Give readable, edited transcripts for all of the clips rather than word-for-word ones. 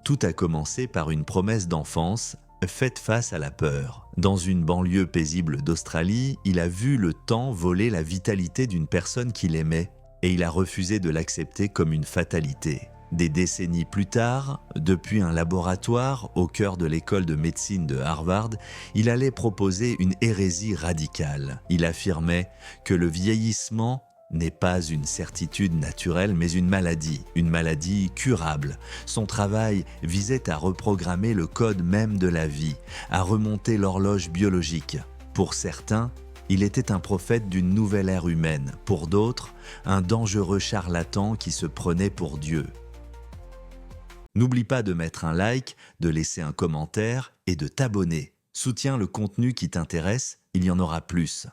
Tout a commencé par une promesse d'enfance, faite face à la peur. Dans une banlieue paisible d'Australie, il a vu le temps voler la vitalité d'une personne qu'il aimait, et il a refusé de l'accepter comme une fatalité. Des décennies plus tard, depuis un laboratoire au cœur de l'école de médecine de Harvard, il allait proposer une hérésie radicale. Il affirmait que le vieillissement n'est pas une certitude naturelle, mais une maladie curable. Son travail visait à reprogrammer le code même de la vie, à remonter l'horloge biologique. Pour certains, il était un prophète d'une nouvelle ère humaine. Pour d'autres, un dangereux charlatan qui se prenait pour Dieu. N'oublie pas de mettre un like, de laisser un commentaire et de t'abonner. Soutiens le contenu qui t'intéresse, il y en aura plus.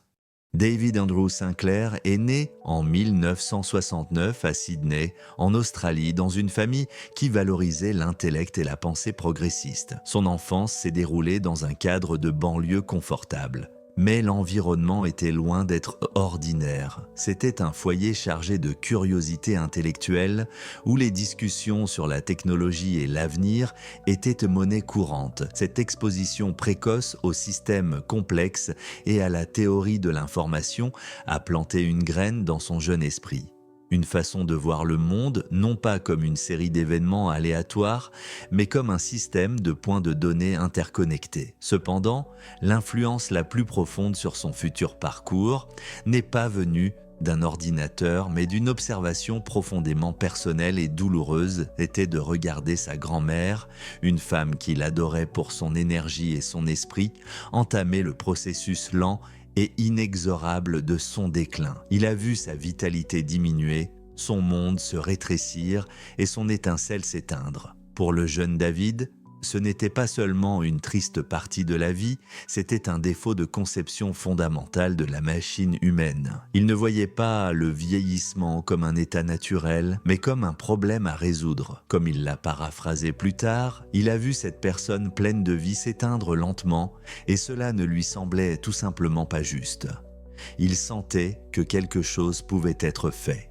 David Andrew Sinclair est né en 1969 à Sydney, en Australie, dans une famille qui valorisait l'intellect et la pensée progressiste. Son enfance s'est déroulée dans un cadre de banlieue confortable. Mais l'environnement était loin d'être ordinaire. C'était un foyer chargé de curiosité intellectuelle où les discussions sur la technologie et l'avenir étaient monnaie courante. Cette exposition précoce au système complexe et à la théorie de l'information a planté une graine dans son jeune esprit. Une façon de voir le monde, non pas comme une série d'événements aléatoires, mais comme un système de points de données interconnectés. Cependant, l'influence la plus profonde sur son futur parcours n'est pas venue d'un ordinateur, mais d'une observation profondément personnelle et douloureuse, était de regarder sa grand-mère, une femme qu'il adorait pour son énergie et son esprit, entamer le processus lent et inexorable de son déclin. Il a vu sa vitalité diminuer, son monde se rétrécir et son étincelle s'éteindre. Pour le jeune David, ce n'était pas seulement une triste partie de la vie, c'était un défaut de conception fondamentale de la machine humaine. Il ne voyait pas le vieillissement comme un état naturel, mais comme un problème à résoudre. Comme il l'a paraphrasé plus tard, il a vu cette personne pleine de vie s'éteindre lentement, et cela ne lui semblait tout simplement pas juste. Il sentait que quelque chose pouvait être fait.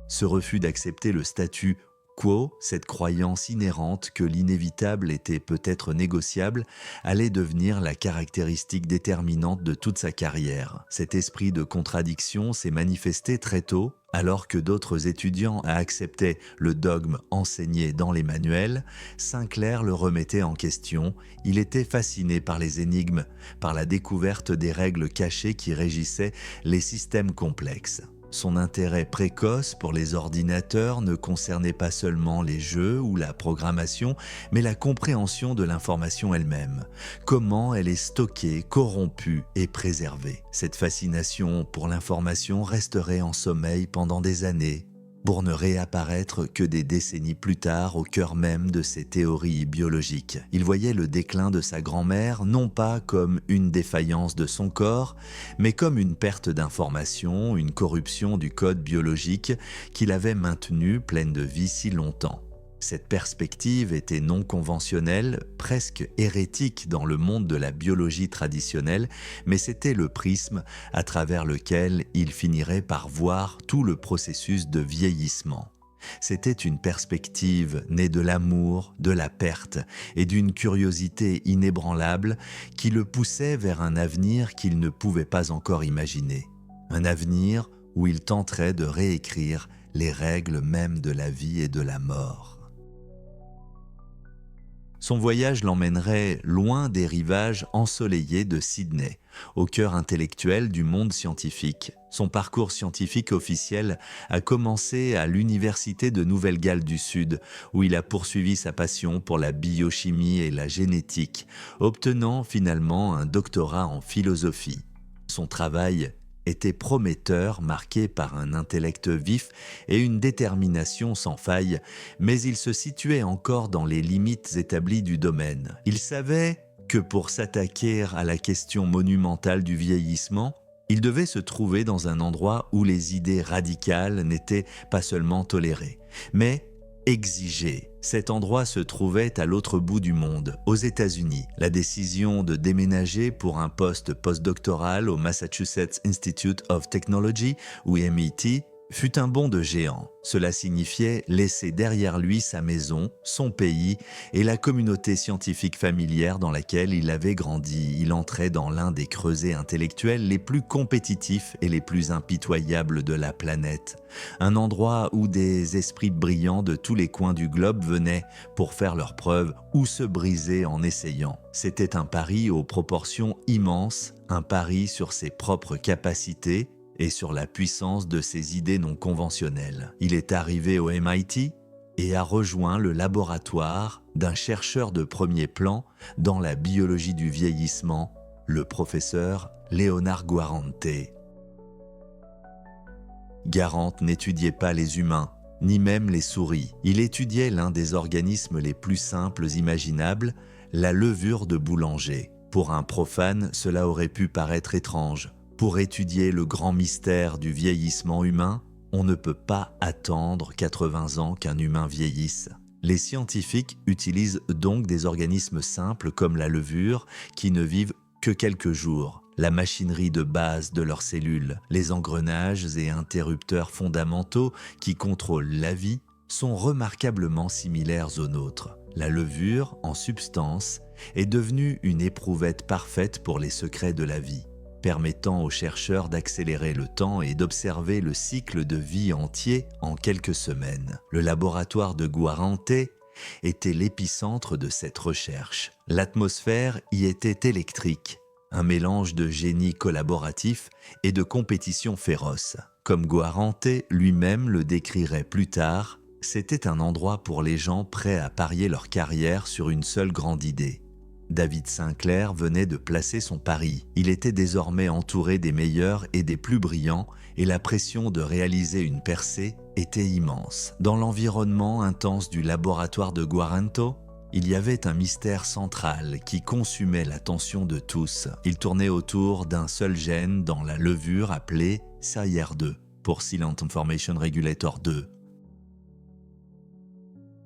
Ce refus d'accepter le statut quo, cette croyance inhérente que l'inévitable était peut-être négociable, allait devenir la caractéristique déterminante de toute sa carrière. Cet esprit de contradiction s'est manifesté très tôt, alors que d'autres étudiants acceptaient le dogme enseigné dans les manuels. Sinclair le remettait en question. Il était fasciné par les énigmes, par la découverte des règles cachées qui régissaient les systèmes complexes. Son intérêt précoce pour les ordinateurs ne concernait pas seulement les jeux ou la programmation, mais la compréhension de l'information elle-même. Comment elle est stockée, corrompue et préservée. Cette fascination pour l'information resterait en sommeil pendant des années, pour ne réapparaître que des décennies plus tard au cœur même de ses théories biologiques. Il voyait le déclin de sa grand-mère non pas comme une défaillance de son corps, mais comme une perte d'information, une corruption du code biologique qu'il avait maintenu pleine de vie si longtemps. Cette perspective était non conventionnelle, presque hérétique dans le monde de la biologie traditionnelle, mais c'était le prisme à travers lequel il finirait par voir tout le processus de vieillissement. C'était une perspective née de l'amour, de la perte et d'une curiosité inébranlable qui le poussait vers un avenir qu'il ne pouvait pas encore imaginer. Un avenir où il tenterait de réécrire les règles même de la vie et de la mort. Son voyage l'emmènerait loin des rivages ensoleillés de Sydney, au cœur intellectuel du monde scientifique. Son parcours scientifique officiel a commencé à l'Université de Nouvelle-Galles du Sud, où il a poursuivi sa passion pour la biochimie et la génétique, obtenant finalement un doctorat en philosophie. Son travail était prometteur, marqué par un intellect vif et une détermination sans faille, mais il se situait encore dans les limites établies du domaine. Il savait que pour s'attaquer à la question monumentale du vieillissement, il devait se trouver dans un endroit où les idées radicales n'étaient pas seulement tolérées, mais exigées. Cet endroit se trouvait à l'autre bout du monde, aux États-Unis. La décision de déménager pour un poste postdoctoral au Massachusetts Institute of Technology, ou MIT, fut un bond de géant. Cela signifiait laisser derrière lui sa maison, son pays et la communauté scientifique familière dans laquelle il avait grandi. Il entrait dans l'un des creusets intellectuels les plus compétitifs et les plus impitoyables de la planète. Un endroit où des esprits brillants de tous les coins du globe venaient pour faire leurs preuves ou se briser en essayant. C'était un pari aux proportions immenses, un pari sur ses propres capacités et sur la puissance de ses idées non conventionnelles. Il est arrivé au MIT et a rejoint le laboratoire d'un chercheur de premier plan dans la biologie du vieillissement, le professeur Leonard Guarente. Guarente n'étudiait pas les humains, ni même les souris. Il étudiait l'un des organismes les plus simples imaginables, la levure de boulanger. Pour un profane, cela aurait pu paraître étrange. Pour étudier le grand mystère du vieillissement humain, on ne peut pas attendre 80 ans qu'un humain vieillisse. Les scientifiques utilisent donc des organismes simples comme la levure qui ne vivent que quelques jours. La machinerie de base de leurs cellules, les engrenages et interrupteurs fondamentaux qui contrôlent la vie sont remarquablement similaires aux nôtres. La levure, en substance, est devenue une éprouvette parfaite pour les secrets de la vie, permettant aux chercheurs d'accélérer le temps et d'observer le cycle de vie entier en quelques semaines. Le laboratoire de Guarente était l'épicentre de cette recherche. L'atmosphère y était électrique, un mélange de génie collaboratif et de compétition féroce. Comme Guarente lui-même le décrirait plus tard, c'était un endroit pour les gens prêts à parier leur carrière sur une seule grande idée. David Sinclair venait de placer son pari. Il était désormais entouré des meilleurs et des plus brillants et la pression de réaliser une percée était immense. Dans l'environnement intense du laboratoire de Guarente, il y avait un mystère central qui consumait l'attention de tous. Il tournait autour d'un seul gène dans la levure appelée SIR2 pour Silent Information Regulator 2.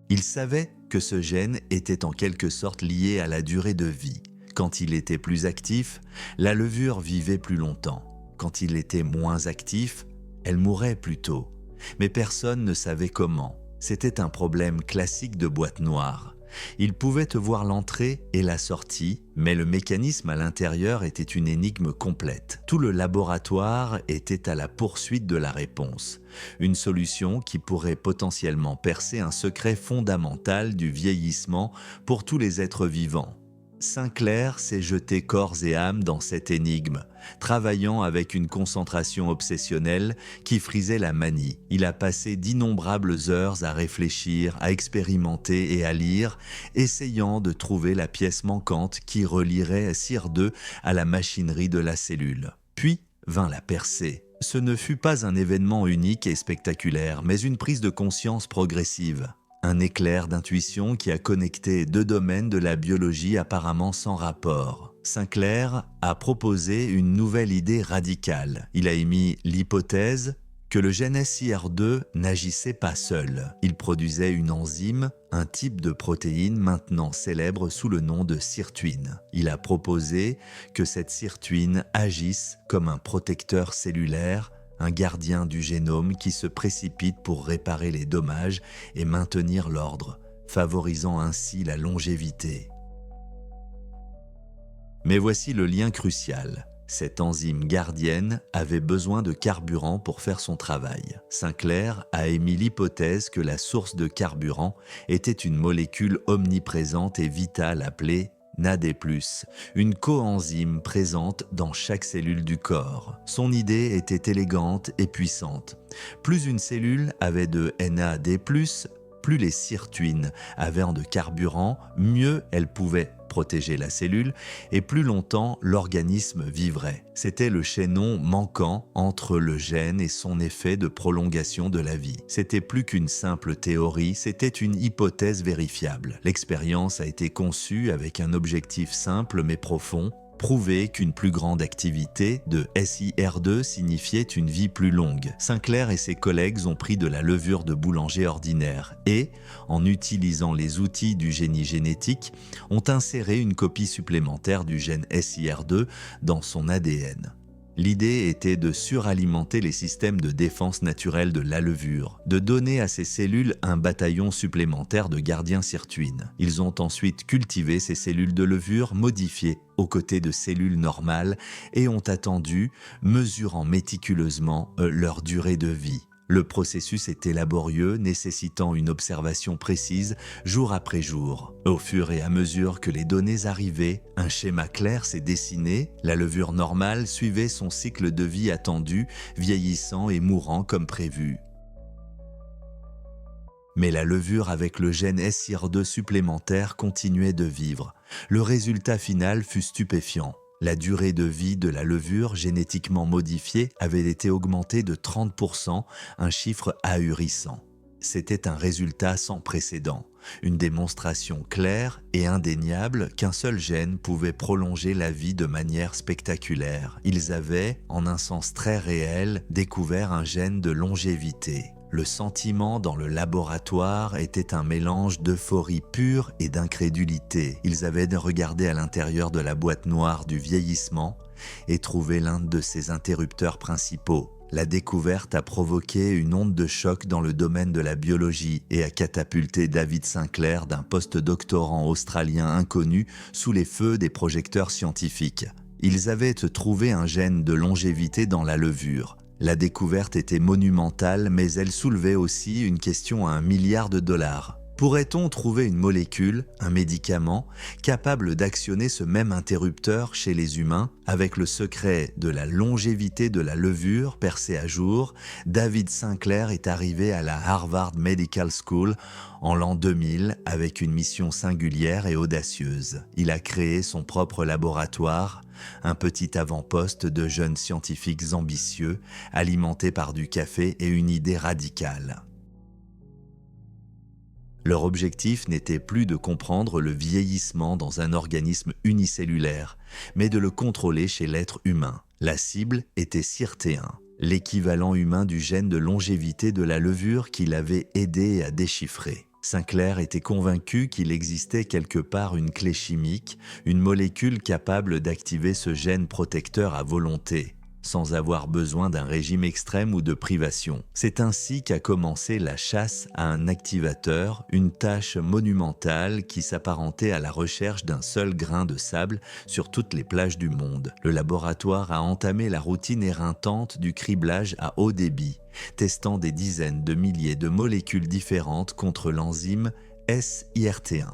Il savait que ce gène était en quelque sorte lié à la durée de vie. Quand il était plus actif, la levure vivait plus longtemps. Quand il était moins actif, elle mourait plus tôt. Mais personne ne savait comment. C'était un problème classique de boîte noire. Il pouvait voir l'entrée et la sortie, mais le mécanisme à l'intérieur était une énigme complète. Tout le laboratoire était à la poursuite de la réponse. Une solution qui pourrait potentiellement percer un secret fondamental du vieillissement pour tous les êtres vivants. Sinclair s'est jeté corps et âme dans cette énigme, travaillant avec une concentration obsessionnelle qui frisait la manie. Il a passé d'innombrables heures à réfléchir, à expérimenter et à lire, essayant de trouver la pièce manquante qui relierait SIR2 à la machinerie de la cellule. Puis vint la percée. Ce ne fut pas un événement unique et spectaculaire, mais une prise de conscience progressive. Un éclair d'intuition qui a connecté deux domaines de la biologie apparemment sans rapport. Sinclair a proposé une nouvelle idée radicale. Il a émis l'hypothèse que le gène SIR2 n'agissait pas seul. Il produisait une enzyme, un type de protéine maintenant célèbre sous le nom de sirtuine. Il a proposé que cette sirtuine agisse comme un protecteur cellulaire, un gardien du génome qui se précipite pour réparer les dommages et maintenir l'ordre, favorisant ainsi la longévité. Mais voici le lien crucial. Cette enzyme gardienne avait besoin de carburant pour faire son travail. Sinclair a émis l'hypothèse que la source de carburant était une molécule omniprésente et vitale appelée NAD+, une coenzyme présente dans chaque cellule du corps. Son idée était élégante et puissante. Plus une cellule avait de NAD+, plus les sirtuines avaient de carburant, mieux elles pouvaient protéger la cellule et plus longtemps l'organisme vivrait. C'était le chaînon manquant entre le gène et son effet de prolongation de la vie. C'était plus qu'une simple théorie, c'était une hypothèse vérifiable. L'expérience a été conçue avec un objectif simple mais profond: prouver qu'une plus grande activité de SIR2 signifiait une vie plus longue. Sinclair et ses collègues ont pris de la levure de boulanger ordinaire et, en utilisant les outils du génie génétique, ont inséré une copie supplémentaire du gène SIR2 dans son ADN. L'idée était de suralimenter les systèmes de défense naturelle de la levure, de donner à ces cellules un bataillon supplémentaire de gardiens sirtuines. Ils ont ensuite cultivé ces cellules de levure modifiées aux côtés de cellules normales et ont attendu, mesurant méticuleusement leur durée de vie. Le processus était laborieux, nécessitant une observation précise jour après jour. Au fur et à mesure que les données arrivaient, un schéma clair s'est dessiné, la levure normale suivait son cycle de vie attendu, vieillissant et mourant comme prévu. Mais la levure avec le gène SIR2 supplémentaire continuait de vivre. Le résultat final fut stupéfiant. La durée de vie de la levure génétiquement modifiée avait été augmentée de 30%, un chiffre ahurissant. C'était un résultat sans précédent, une démonstration claire et indéniable qu'un seul gène pouvait prolonger la vie de manière spectaculaire. Ils avaient, en un sens très réel, découvert un gène de longévité. Le sentiment dans le laboratoire était un mélange d'euphorie pure et d'incrédulité. Ils avaient regardé à l'intérieur de la boîte noire du vieillissement et trouvé l'un de ses interrupteurs principaux. La découverte a provoqué une onde de choc dans le domaine de la biologie et a catapulté David Sinclair d'un post-doctorant australien inconnu sous les feux des projecteurs scientifiques. Ils avaient trouvé un gène de longévité dans la levure. La découverte était monumentale, mais elle soulevait aussi une question à $1 milliard. Pourrait-on trouver une molécule, un médicament, capable d'actionner ce même interrupteur chez les humains? Avec le secret de la longévité de la levure percé à jour, David Sinclair est arrivé à la Harvard Medical School en l'an 2000 avec une mission singulière et audacieuse. Il a créé son propre laboratoire, un petit avant-poste de jeunes scientifiques ambitieux, alimentés par du café et une idée radicale. Leur objectif n'était plus de comprendre le vieillissement dans un organisme unicellulaire, mais de le contrôler chez l'être humain. La cible était SIRT1, l'équivalent humain du gène de longévité de la levure qu'il avait aidé à déchiffrer. Sinclair était convaincu qu'il existait quelque part une clé chimique, une molécule capable d'activer ce gène protecteur à volonté, sans avoir besoin d'un régime extrême ou de privation. C'est ainsi qu'a commencé la chasse à un activateur, une tâche monumentale qui s'apparentait à la recherche d'un seul grain de sable sur toutes les plages du monde. Le laboratoire a entamé la routine éreintante du criblage à haut débit, testant des dizaines de milliers de molécules différentes contre l'enzyme SIRT1.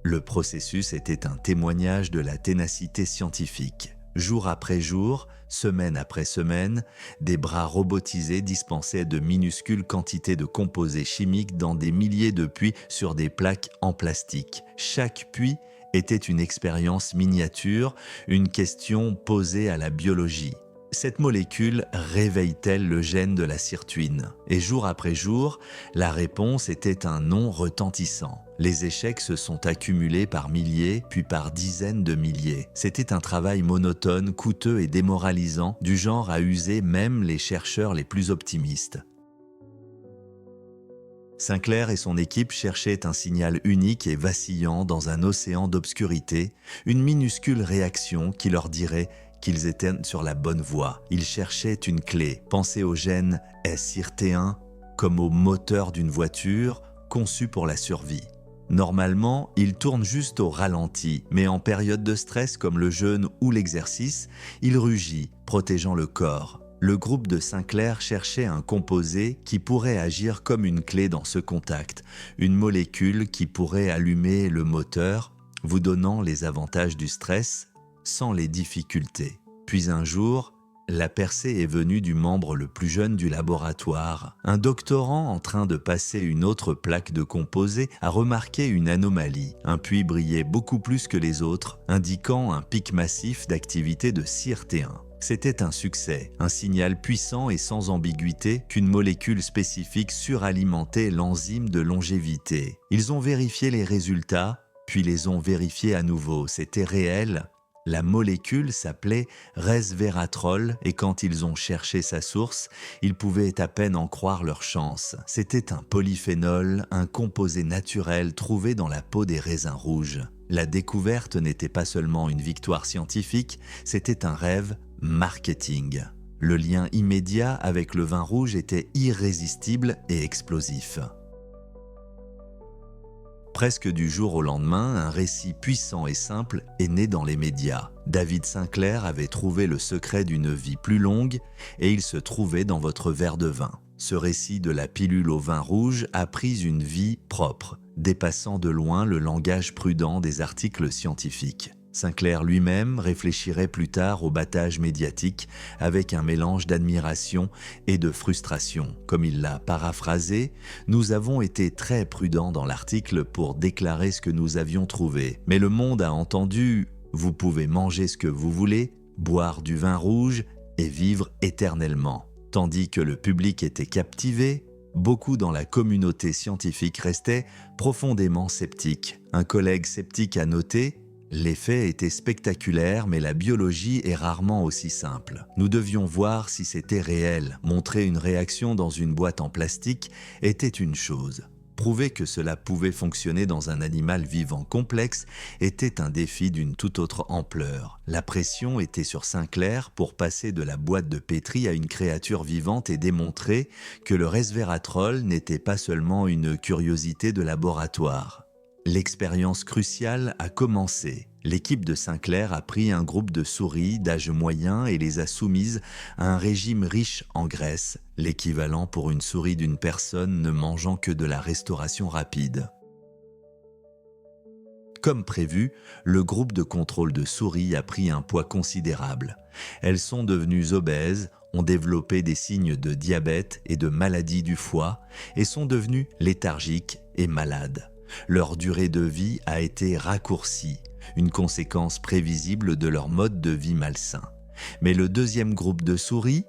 Le processus était un témoignage de la ténacité scientifique. Jour après jour, semaine après semaine, des bras robotisés dispensaient de minuscules quantités de composés chimiques dans des milliers de puits sur des plaques en plastique. Chaque puits était une expérience miniature, une question posée à la biologie. Cette molécule réveille-t-elle le gène de la sirtuine? Et jour après jour, la réponse était un non retentissant. Les échecs se sont accumulés par milliers, puis par dizaines de milliers. C'était un travail monotone, coûteux et démoralisant, du genre à user même les chercheurs les plus optimistes. Sinclair et son équipe cherchaient un signal unique et vacillant dans un océan d'obscurité, une minuscule réaction qui leur dirait qu'ils étaient sur la bonne voie. Ils cherchaient une clé. Pensez au gène SIRT1 comme au moteur d'une voiture conçue pour la survie. Normalement, il tourne juste au ralenti, mais en période de stress comme le jeûne ou l'exercice, il rugit, protégeant le corps. Le groupe de Sinclair cherchait un composé qui pourrait agir comme une clé dans ce contact, une molécule qui pourrait allumer le moteur, vous donnant les avantages du stress sans les difficultés. Puis un jour, la percée est venue du membre le plus jeune du laboratoire. Un doctorant en train de passer une autre plaque de composé a remarqué une anomalie. Un puits brillait beaucoup plus que les autres, indiquant un pic massif d'activité de SIRT1. C'était un succès, un signal puissant et sans ambiguïté qu'une molécule spécifique suralimentait l'enzyme de longévité. Ils ont vérifié les résultats, puis les ont vérifiés à nouveau. C'était réel. La molécule s'appelait resveratrol et quand ils ont cherché sa source, ils pouvaient à peine en croire leur chance. C'était un polyphénol, un composé naturel trouvé dans la peau des raisins rouges. La découverte n'était pas seulement une victoire scientifique, c'était un rêve marketing. Le lien immédiat avec le vin rouge était irrésistible et explosif. Presque du jour au lendemain, un récit puissant et simple est né dans les médias. David Sinclair avait trouvé le secret d'une vie plus longue et il se trouvait dans votre verre de vin. Ce récit de la pilule au vin rouge a pris une vie propre, dépassant de loin le langage prudent des articles scientifiques. Sinclair lui-même réfléchirait plus tard au battage médiatique avec un mélange d'admiration et de frustration. Comme il l'a paraphrasé, nous avons été très prudents dans l'article pour déclarer ce que nous avions trouvé. Mais le monde a entendu « Vous pouvez manger ce que vous voulez, boire du vin rouge et vivre éternellement ». Tandis que le public était captivé, beaucoup dans la communauté scientifique restaient profondément sceptiques. Un collègue sceptique a noté: l'effet était spectaculaire, mais la biologie est rarement aussi simple. Nous devions voir si c'était réel. Montrer une réaction dans une boîte en plastique était une chose. Prouver que cela pouvait fonctionner dans un animal vivant complexe était un défi d'une toute autre ampleur. La pression était sur Sinclair pour passer de la boîte de pétri à une créature vivante et démontrer que le resveratrol n'était pas seulement une curiosité de laboratoire. L'expérience cruciale a commencé. L'équipe de Sinclair a pris un groupe de souris d'âge moyen et les a soumises à un régime riche en graisse, l'équivalent pour une souris d'une personne ne mangeant que de la restauration rapide. Comme prévu, le groupe de contrôle de souris a pris un poids considérable. Elles sont devenues obèses, ont développé des signes de diabète et de maladie du foie et sont devenues léthargiques et malades. Leur durée de vie a été raccourcie, une conséquence prévisible de leur mode de vie malsain. Mais le deuxième groupe de souris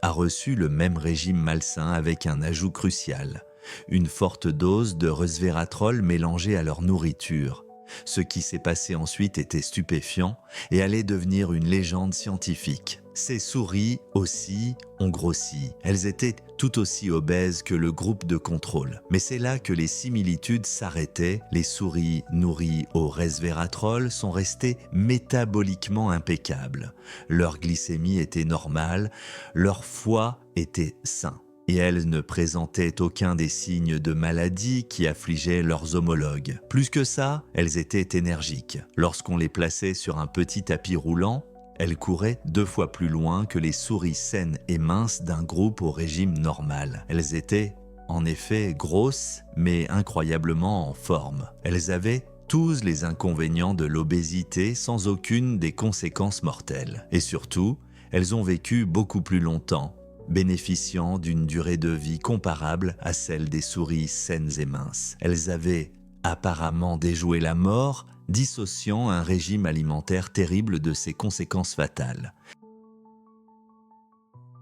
a reçu le même régime malsain avec un ajout crucial, une forte dose de resveratrol mélangée à leur nourriture. Ce qui s'est passé ensuite était stupéfiant et allait devenir une légende scientifique. Ces souris aussi ont grossi. Elles étaient tout aussi obèses que le groupe de contrôle. Mais c'est là que les similitudes s'arrêtaient. Les souris nourries au resveratrol sont restées métaboliquement impeccables. Leur glycémie était normale, leur foie était sain. Et elles ne présentaient aucun des signes de maladie qui affligeaient leurs homologues. Plus que ça, elles étaient énergiques. Lorsqu'on les plaçait sur un petit tapis roulant, elles couraient 2 fois plus loin que les souris saines et minces d'un groupe au régime normal. Elles étaient, en effet, grosses, mais incroyablement en forme. Elles avaient tous les inconvénients de l'obésité sans aucune des conséquences mortelles. Et surtout, elles ont vécu beaucoup plus longtemps, bénéficiant d'une durée de vie comparable à celle des souris saines et minces. Elles avaient apparemment déjoué la mort, dissociant un régime alimentaire terrible de ses conséquences fatales.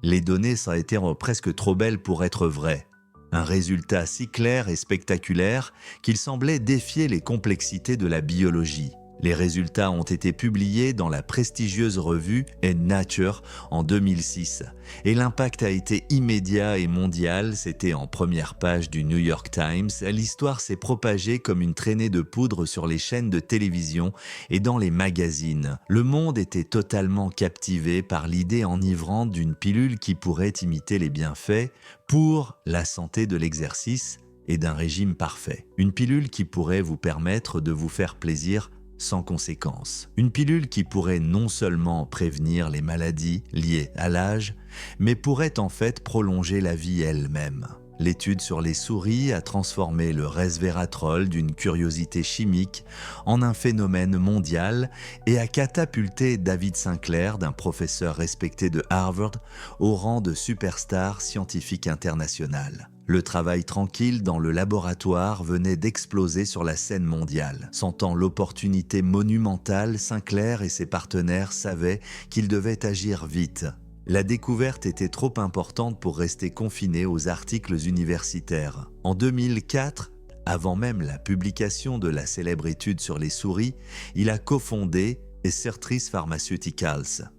Les données ça a été presque trop belles pour être vraies. Un résultat si clair et spectaculaire qu'il semblait défier les complexités de la biologie. Les résultats ont été publiés dans la prestigieuse revue Nature en 2006 et l'impact a été immédiat et mondial, c'était en première page du New York Times. L'histoire s'est propagée comme une traînée de poudre sur les chaînes de télévision et dans les magazines. Le monde était totalement captivé par l'idée enivrante d'une pilule qui pourrait imiter les bienfaits pour la santé de l'exercice et d'un régime parfait. Une pilule qui pourrait vous permettre de vous faire plaisir sans conséquence. Une pilule qui pourrait non seulement prévenir les maladies liées à l'âge, mais pourrait en fait prolonger la vie elle-même. L'étude sur les souris a transformé le resveratrol d'une curiosité chimique en un phénomène mondial et a catapulté David Sinclair, d'un professeur respecté de Harvard, au rang de superstar scientifique international. Le travail tranquille dans le laboratoire venait d'exploser sur la scène mondiale. Sentant l'opportunité monumentale, Sinclair et ses partenaires savaient qu'ils devaient agir vite. La découverte était trop importante pour rester confinée aux articles universitaires. En 2004, avant même la publication de la célèbre étude sur les souris, il a cofondé Certris Pharmaceuticals.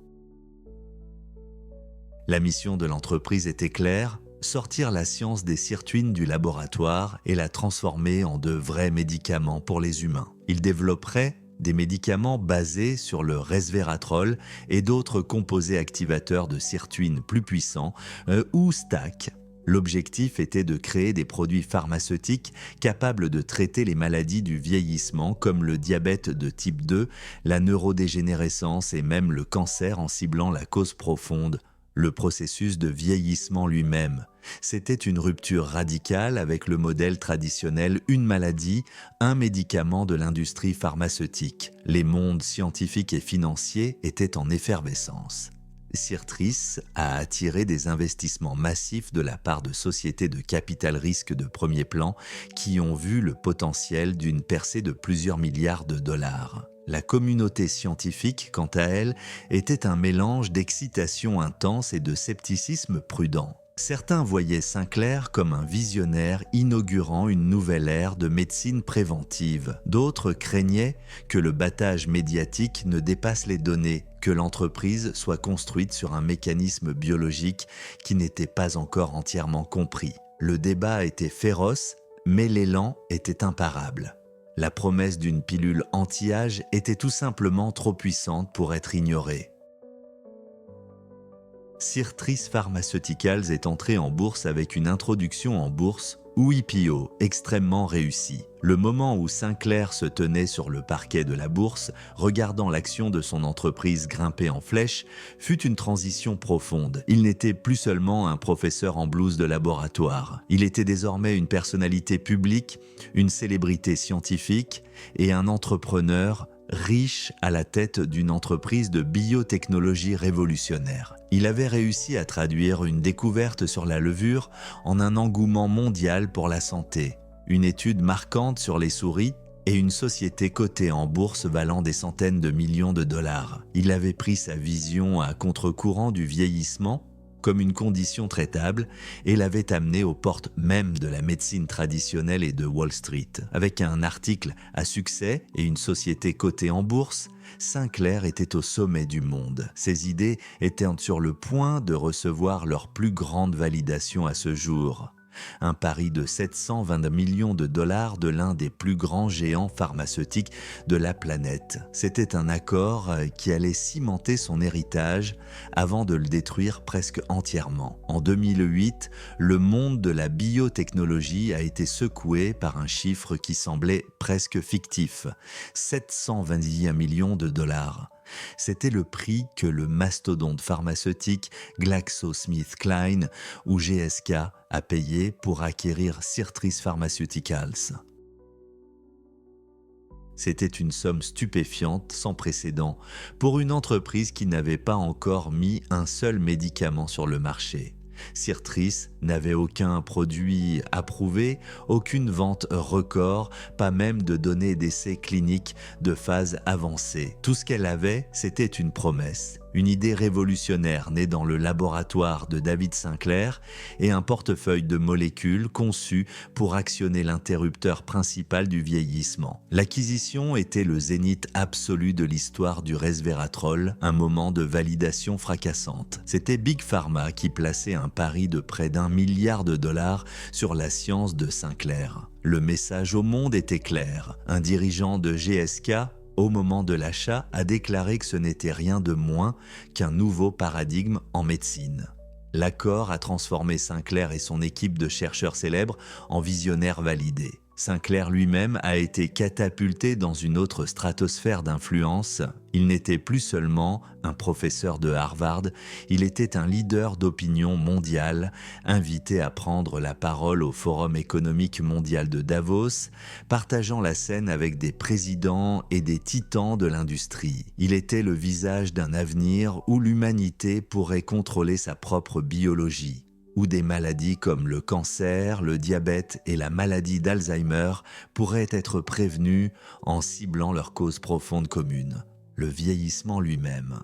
La mission de l'entreprise était claire: sortir la science des sirtuines du laboratoire et la transformer en de vrais médicaments pour les humains. Il développerait des médicaments basés sur le resveratrol et d'autres composés activateurs de sirtuine plus puissants, ou STAC. L'objectif était de créer des produits pharmaceutiques capables de traiter les maladies du vieillissement comme le diabète de type 2, la neurodégénérescence et même le cancer en ciblant la cause profonde, le processus de vieillissement lui-même. C'était une rupture radicale avec le modèle traditionnel une maladie, un médicament de l'industrie pharmaceutique. Les mondes scientifiques et financiers étaient en effervescence. Sirtris a attiré des investissements massifs de la part de sociétés de capital-risque de premier plan qui ont vu le potentiel d'une percée de plusieurs milliards de dollars. La communauté scientifique, quant à elle, était un mélange d'excitation intense et de scepticisme prudent. Certains voyaient Sinclair comme un visionnaire inaugurant une nouvelle ère de médecine préventive. D'autres craignaient que le battage médiatique ne dépasse les données, que l'entreprise soit construite sur un mécanisme biologique qui n'était pas encore entièrement compris. Le débat était féroce, mais l'élan était imparable. La promesse d'une pilule anti-âge était tout simplement trop puissante pour être ignorée. Sirtris Pharmaceuticals est entré en bourse avec une introduction en bourse ou IPO extrêmement réussie. Le moment où Sinclair se tenait sur le parquet de la bourse, regardant l'action de son entreprise grimper en flèche, fut une transition profonde. Il n'était plus seulement un professeur en blouse de laboratoire. Il était désormais une personnalité publique, une célébrité scientifique et un entrepreneur riche à la tête d'une entreprise de biotechnologie révolutionnaire. Il avait réussi à traduire une découverte sur la levure en un engouement mondial pour la santé, une étude marquante sur les souris et une société cotée en bourse valant des centaines de millions de dollars. Il avait pris sa vision à contre-courant du vieillissement comme une condition traitable et l'avait amené aux portes même de la médecine traditionnelle et de Wall Street. Avec un article à succès et une société cotée en bourse, Sinclair était au sommet du monde. Ses idées étaient sur le point de recevoir leur plus grande validation à ce jour. Un pari de 720 millions de dollars de l'un des plus grands géants pharmaceutiques de la planète. C'était un accord qui allait cimenter son héritage avant de le détruire presque entièrement. En 2008, le monde de la biotechnologie a été secoué par un chiffre qui semblait presque fictif, 721 millions de dollars. C'était le prix que le mastodonte pharmaceutique GlaxoSmithKline ou GSK a payé pour acquérir Sirtris Pharmaceuticals. C'était une somme stupéfiante, sans précédent, pour une entreprise qui n'avait pas encore mis un seul médicament sur le marché. Sirtris n'avait aucun produit approuvé, aucune vente record, pas même de données d'essais cliniques de phase avancée. Tout ce qu'elle avait, c'était une promesse, une idée révolutionnaire née dans le laboratoire de David Sinclair et un portefeuille de molécules conçu pour actionner l'interrupteur principal du vieillissement. L'acquisition était le zénith absolu de l'histoire du resveratrol, un moment de validation fracassante. C'était Big Pharma qui plaçait un pari de près d'1 milliard de dollars sur la science de Sinclair. Le message au monde était clair. Un dirigeant de GSK, au moment de l'achat, a déclaré que ce n'était rien de moins qu'un nouveau paradigme en médecine. L'accord a transformé Sinclair et son équipe de chercheurs célèbres en visionnaires validés. Sinclair lui-même a été catapulté dans une autre stratosphère d'influence. Il n'était plus seulement un professeur de Harvard, il était un leader d'opinion mondiale, invité à prendre la parole au Forum économique mondial de Davos, partageant la scène avec des présidents et des titans de l'industrie. Il était le visage d'un avenir où l'humanité pourrait contrôler sa propre biologie, où des maladies comme le cancer, le diabète et la maladie d'Alzheimer pourraient être prévenues en ciblant leur cause profonde commune, le vieillissement lui-même.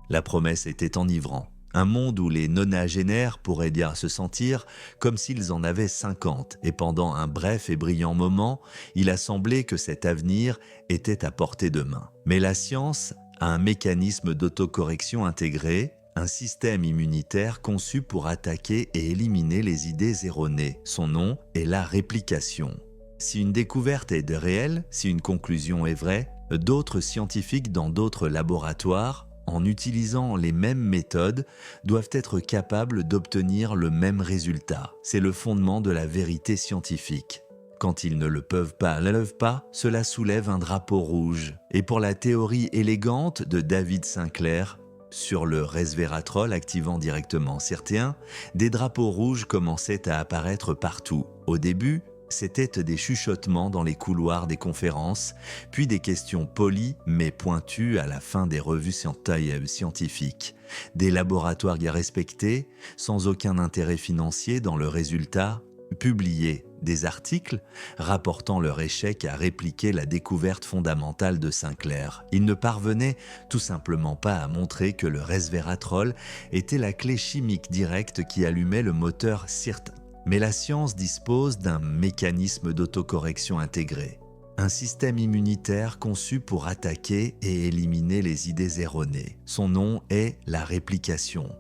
La promesse était enivrante. Un monde où les nonagénaires pourraient bien se sentir comme s'ils en avaient 50, et pendant un bref et brillant moment, il a semblé que cet avenir était à portée de main. Mais la science a un mécanisme d'autocorrection intégré, un système immunitaire conçu pour attaquer et éliminer les idées erronées. Son nom est la réplication. Si une découverte est réelle, si une conclusion est vraie, d'autres scientifiques dans d'autres laboratoires, en utilisant les mêmes méthodes, doivent être capables d'obtenir le même résultat. C'est le fondement de la vérité scientifique. Quand ils ne le peuvent pas, cela soulève un drapeau rouge. Et pour la théorie élégante de David Sinclair, sur le resveratrol activant directement CYRT1, des drapeaux rouges commençaient à apparaître partout. Au début, c'était des chuchotements dans les couloirs des conférences, puis des questions polies mais pointues à la fin des revues scientifiques. Des laboratoires respectés, sans aucun intérêt financier dans le résultat, publiaient des articles rapportant leur échec à répliquer la découverte fondamentale de Sinclair. Ils ne parvenaient tout simplement pas à montrer que le resveratrol était la clé chimique directe qui allumait le moteur CYRT1. Mais la science dispose d'un mécanisme d'autocorrection intégré, un système immunitaire conçu pour attaquer et éliminer les idées erronées. Son nom est la réplication.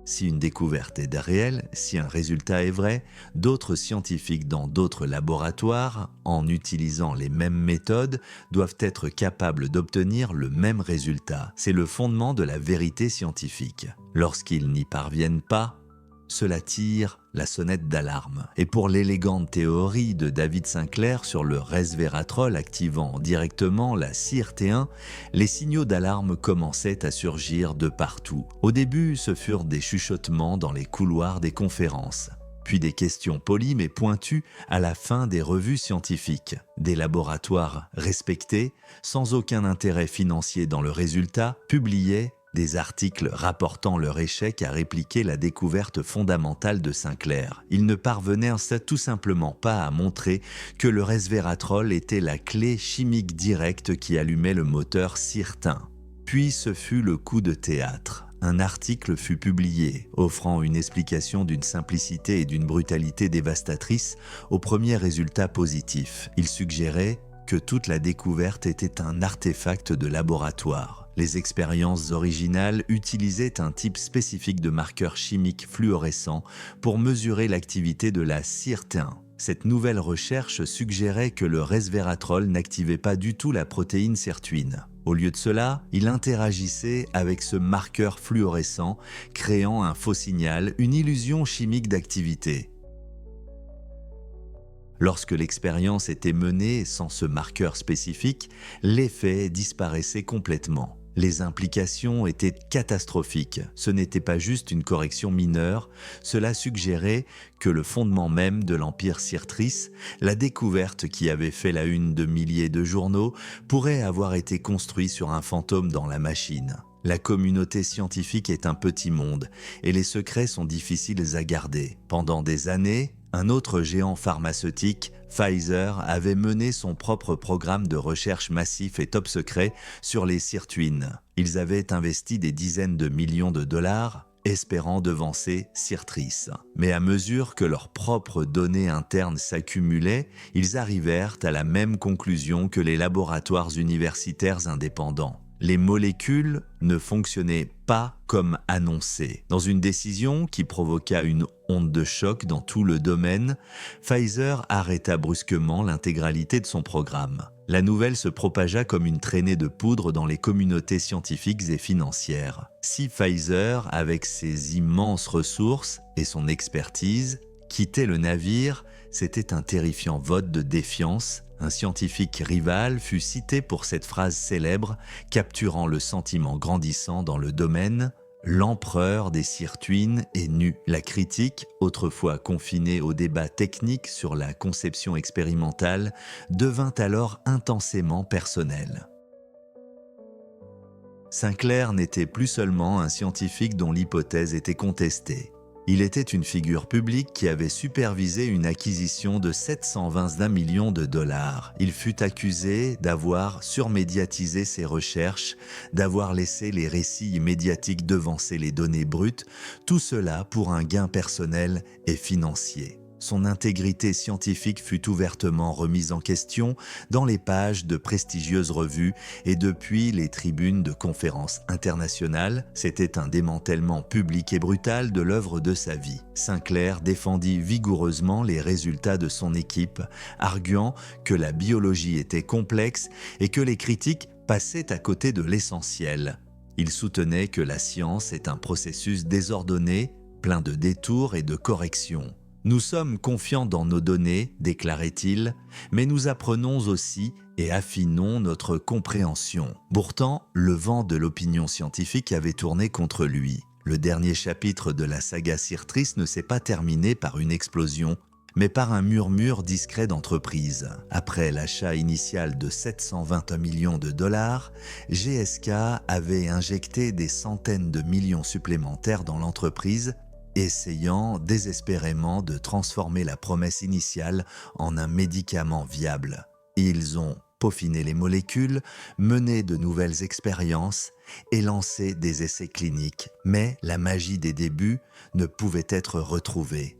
Si une découverte est réelle, si un résultat est vrai, d'autres scientifiques dans d'autres laboratoires, en utilisant les mêmes méthodes, doivent être capables d'obtenir le même résultat. C'est le fondement de la vérité scientifique. Lorsqu'ils n'y parviennent pas, cela tire la sonnette d'alarme. Et pour l'élégante théorie de David Sinclair sur le resveratrol activant directement la CYRT1, les signaux d'alarme commençaient à surgir de partout. Au début, ce furent des chuchotements dans les couloirs des conférences, puis des questions polies mais pointues à la fin des revues scientifiques. Des laboratoires respectés, sans aucun intérêt financier dans le résultat, publiaient des articles rapportant leur échec à répliquer la découverte fondamentale de Sinclair. Ils ne parvenaient tout simplement pas à montrer que le resveratrol était la clé chimique directe qui allumait le moteur CYRT1. Puis ce fut le coup de théâtre. Un article fut publié, offrant une explication d'une simplicité et d'une brutalité dévastatrice aux premiers résultats positifs. Il suggérait que toute la découverte était un artefact de laboratoire. Les expériences originales utilisaient un type spécifique de marqueur chimique fluorescent pour mesurer l'activité de la CYRT1. Cette nouvelle recherche suggérait que le resveratrol n'activait pas du tout la protéine sirtuine. Au lieu de cela, il interagissait avec ce marqueur fluorescent, créant un faux signal, une illusion chimique d'activité. Lorsque l'expérience était menée sans ce marqueur spécifique, l'effet disparaissait complètement. Les implications étaient catastrophiques. Ce n'était pas juste une correction mineure, cela suggérait que le fondement même de l'empire Cyrtris, la découverte qui avait fait la une de milliers de journaux, pourrait avoir été construit sur un fantôme dans la machine. La communauté scientifique est un petit monde et les secrets sont difficiles à garder. Pendant des années, un autre géant pharmaceutique, Pfizer, avait mené son propre programme de recherche massif et top secret sur les sirtuines. Ils avaient investi des dizaines de millions de dollars, espérant devancer Cyrtris. Mais à mesure que leurs propres données internes s'accumulaient, ils arrivèrent à la même conclusion que les laboratoires universitaires indépendants. Les molécules ne fonctionnaient pas comme annoncé. Dans une décision qui provoqua une onde de choc dans tout le domaine, Pfizer arrêta brusquement l'intégralité de son programme. La nouvelle se propagea comme une traînée de poudre dans les communautés scientifiques et financières. Si Pfizer, avec ses immenses ressources et son expertise, quittait le navire, c'était un terrifiant vote de défiance. Un scientifique rival fut cité pour cette phrase célèbre, capturant le sentiment grandissant dans le domaine « L'empereur des sirtuines est nu ». La critique, autrefois confinée aux débats techniques sur la conception expérimentale, devint alors intensément personnelle. Sinclair n'était plus seulement un scientifique dont l'hypothèse était contestée. Il était une figure publique qui avait supervisé une acquisition de 721 millions de dollars. Il fut accusé d'avoir surmédiatisé ses recherches, d'avoir laissé les récits médiatiques devancer les données brutes, tout cela pour un gain personnel et financier. Son intégrité scientifique fut ouvertement remise en question dans les pages de prestigieuses revues et depuis les tribunes de conférences internationales. C'était un démantèlement public et brutal de l'œuvre de sa vie. Sinclair défendit vigoureusement les résultats de son équipe, arguant que la biologie était complexe et que les critiques passaient à côté de l'essentiel. Il soutenait que la science est un processus désordonné, plein de détours et de corrections. Nous sommes confiants dans nos données, déclarait-il, mais nous apprenons aussi et affinons notre compréhension. Pourtant, le vent de l'opinion scientifique avait tourné contre lui. Le dernier chapitre de la saga Sirtis ne s'est pas terminé par une explosion, mais par un murmure discret d'entreprise. Après l'achat initial de 721 millions de dollars, GSK avait injecté des centaines de millions supplémentaires dans l'entreprise, essayant désespérément de transformer la promesse initiale en un médicament viable. Ils ont peaufiné les molécules, mené de nouvelles expériences et lancé des essais cliniques, mais la magie des débuts ne pouvait être retrouvée.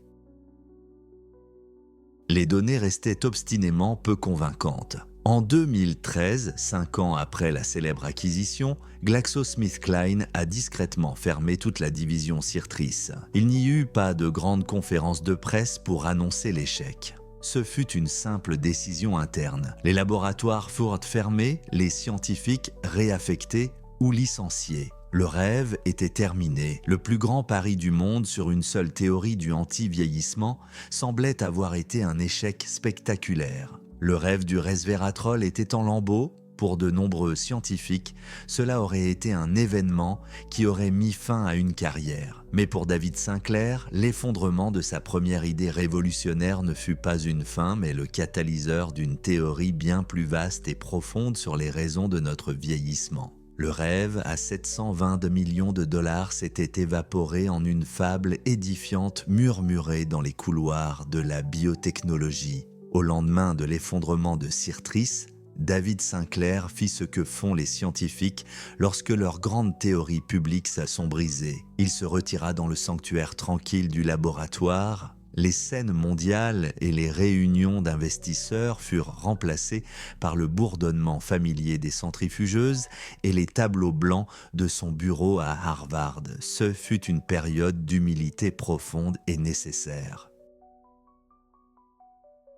Les données restaient obstinément peu convaincantes. En 2013, 5 ans après la célèbre acquisition, GlaxoSmithKline a discrètement fermé toute la division Sirtis. Il n'y eut pas de grande conférence de presse pour annoncer l'échec. Ce fut une simple décision interne. Les laboratoires furent fermés, les scientifiques réaffectés ou licenciés. Le rêve était terminé. Le plus grand pari du monde sur une seule théorie du anti-vieillissement semblait avoir été un échec spectaculaire. Le rêve du resveratrol était en lambeaux. Pour de nombreux scientifiques, cela aurait été un événement qui aurait mis fin à une carrière. Mais pour David Sinclair, l'effondrement de sa première idée révolutionnaire ne fut pas une fin, mais le catalyseur d'une théorie bien plus vaste et profonde sur les raisons de notre vieillissement. Le rêve à 722 millions de dollars s'était évaporé en une fable édifiante murmurée dans les couloirs de la biotechnologie. Au lendemain de l'effondrement de Sirtis, David Sinclair fit ce que font les scientifiques lorsque leurs grandes théories publiques s'assombrisaient. Il se retira dans le sanctuaire tranquille du laboratoire. Les scènes mondiales et les réunions d'investisseurs furent remplacées par le bourdonnement familier des centrifugeuses et les tableaux blancs de son bureau à Harvard. Ce fut une période d'humilité profonde et nécessaire.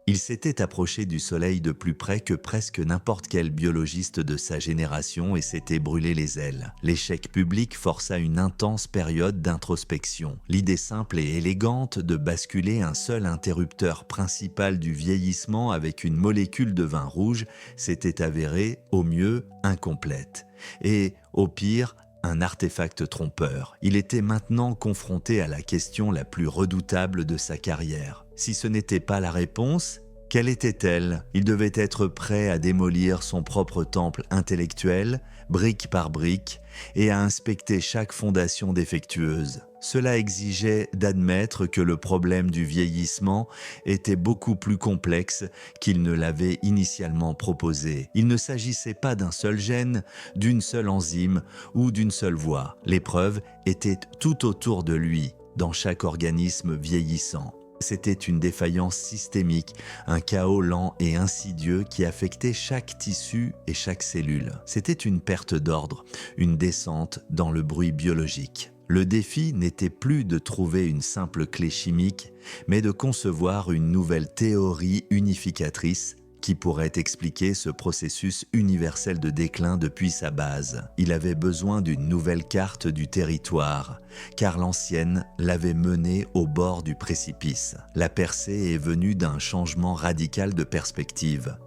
Il s'était approché du soleil de plus près que presque n'importe quel biologiste de sa génération et s'était brûlé les ailes. L'échec public força une intense période d'introspection. L'idée simple et élégante de basculer un seul interrupteur principal du vieillissement avec une molécule de vin rouge s'était avérée, au mieux, incomplète. Et, au pire, un artefact trompeur. Il était maintenant confronté à la question la plus redoutable de sa carrière. Si ce n'était pas la réponse, quelle était-elle? Il devait être prêt à démolir son propre temple intellectuel, brique par brique, et à inspecter chaque fondation défectueuse. Cela exigeait d'admettre que le problème du vieillissement était beaucoup plus complexe qu'il ne l'avait initialement proposé. Il ne s'agissait pas d'un seul gène, d'une seule enzyme ou d'une seule voie. L'épreuve était tout autour de lui, dans chaque organisme vieillissant. C'était une défaillance systémique, un chaos lent et insidieux qui affectait chaque tissu et chaque cellule. C'était une perte d'ordre, une descente dans le bruit biologique. Le défi n'était plus de trouver une simple clé chimique, mais de concevoir une nouvelle théorie unificatrice qui pourrait expliquer ce processus universel de déclin depuis sa base. Il avait besoin d'une nouvelle carte du territoire, car l'ancienne l'avait mené au bord du précipice. La percée est venue d'un changement radical de perspective.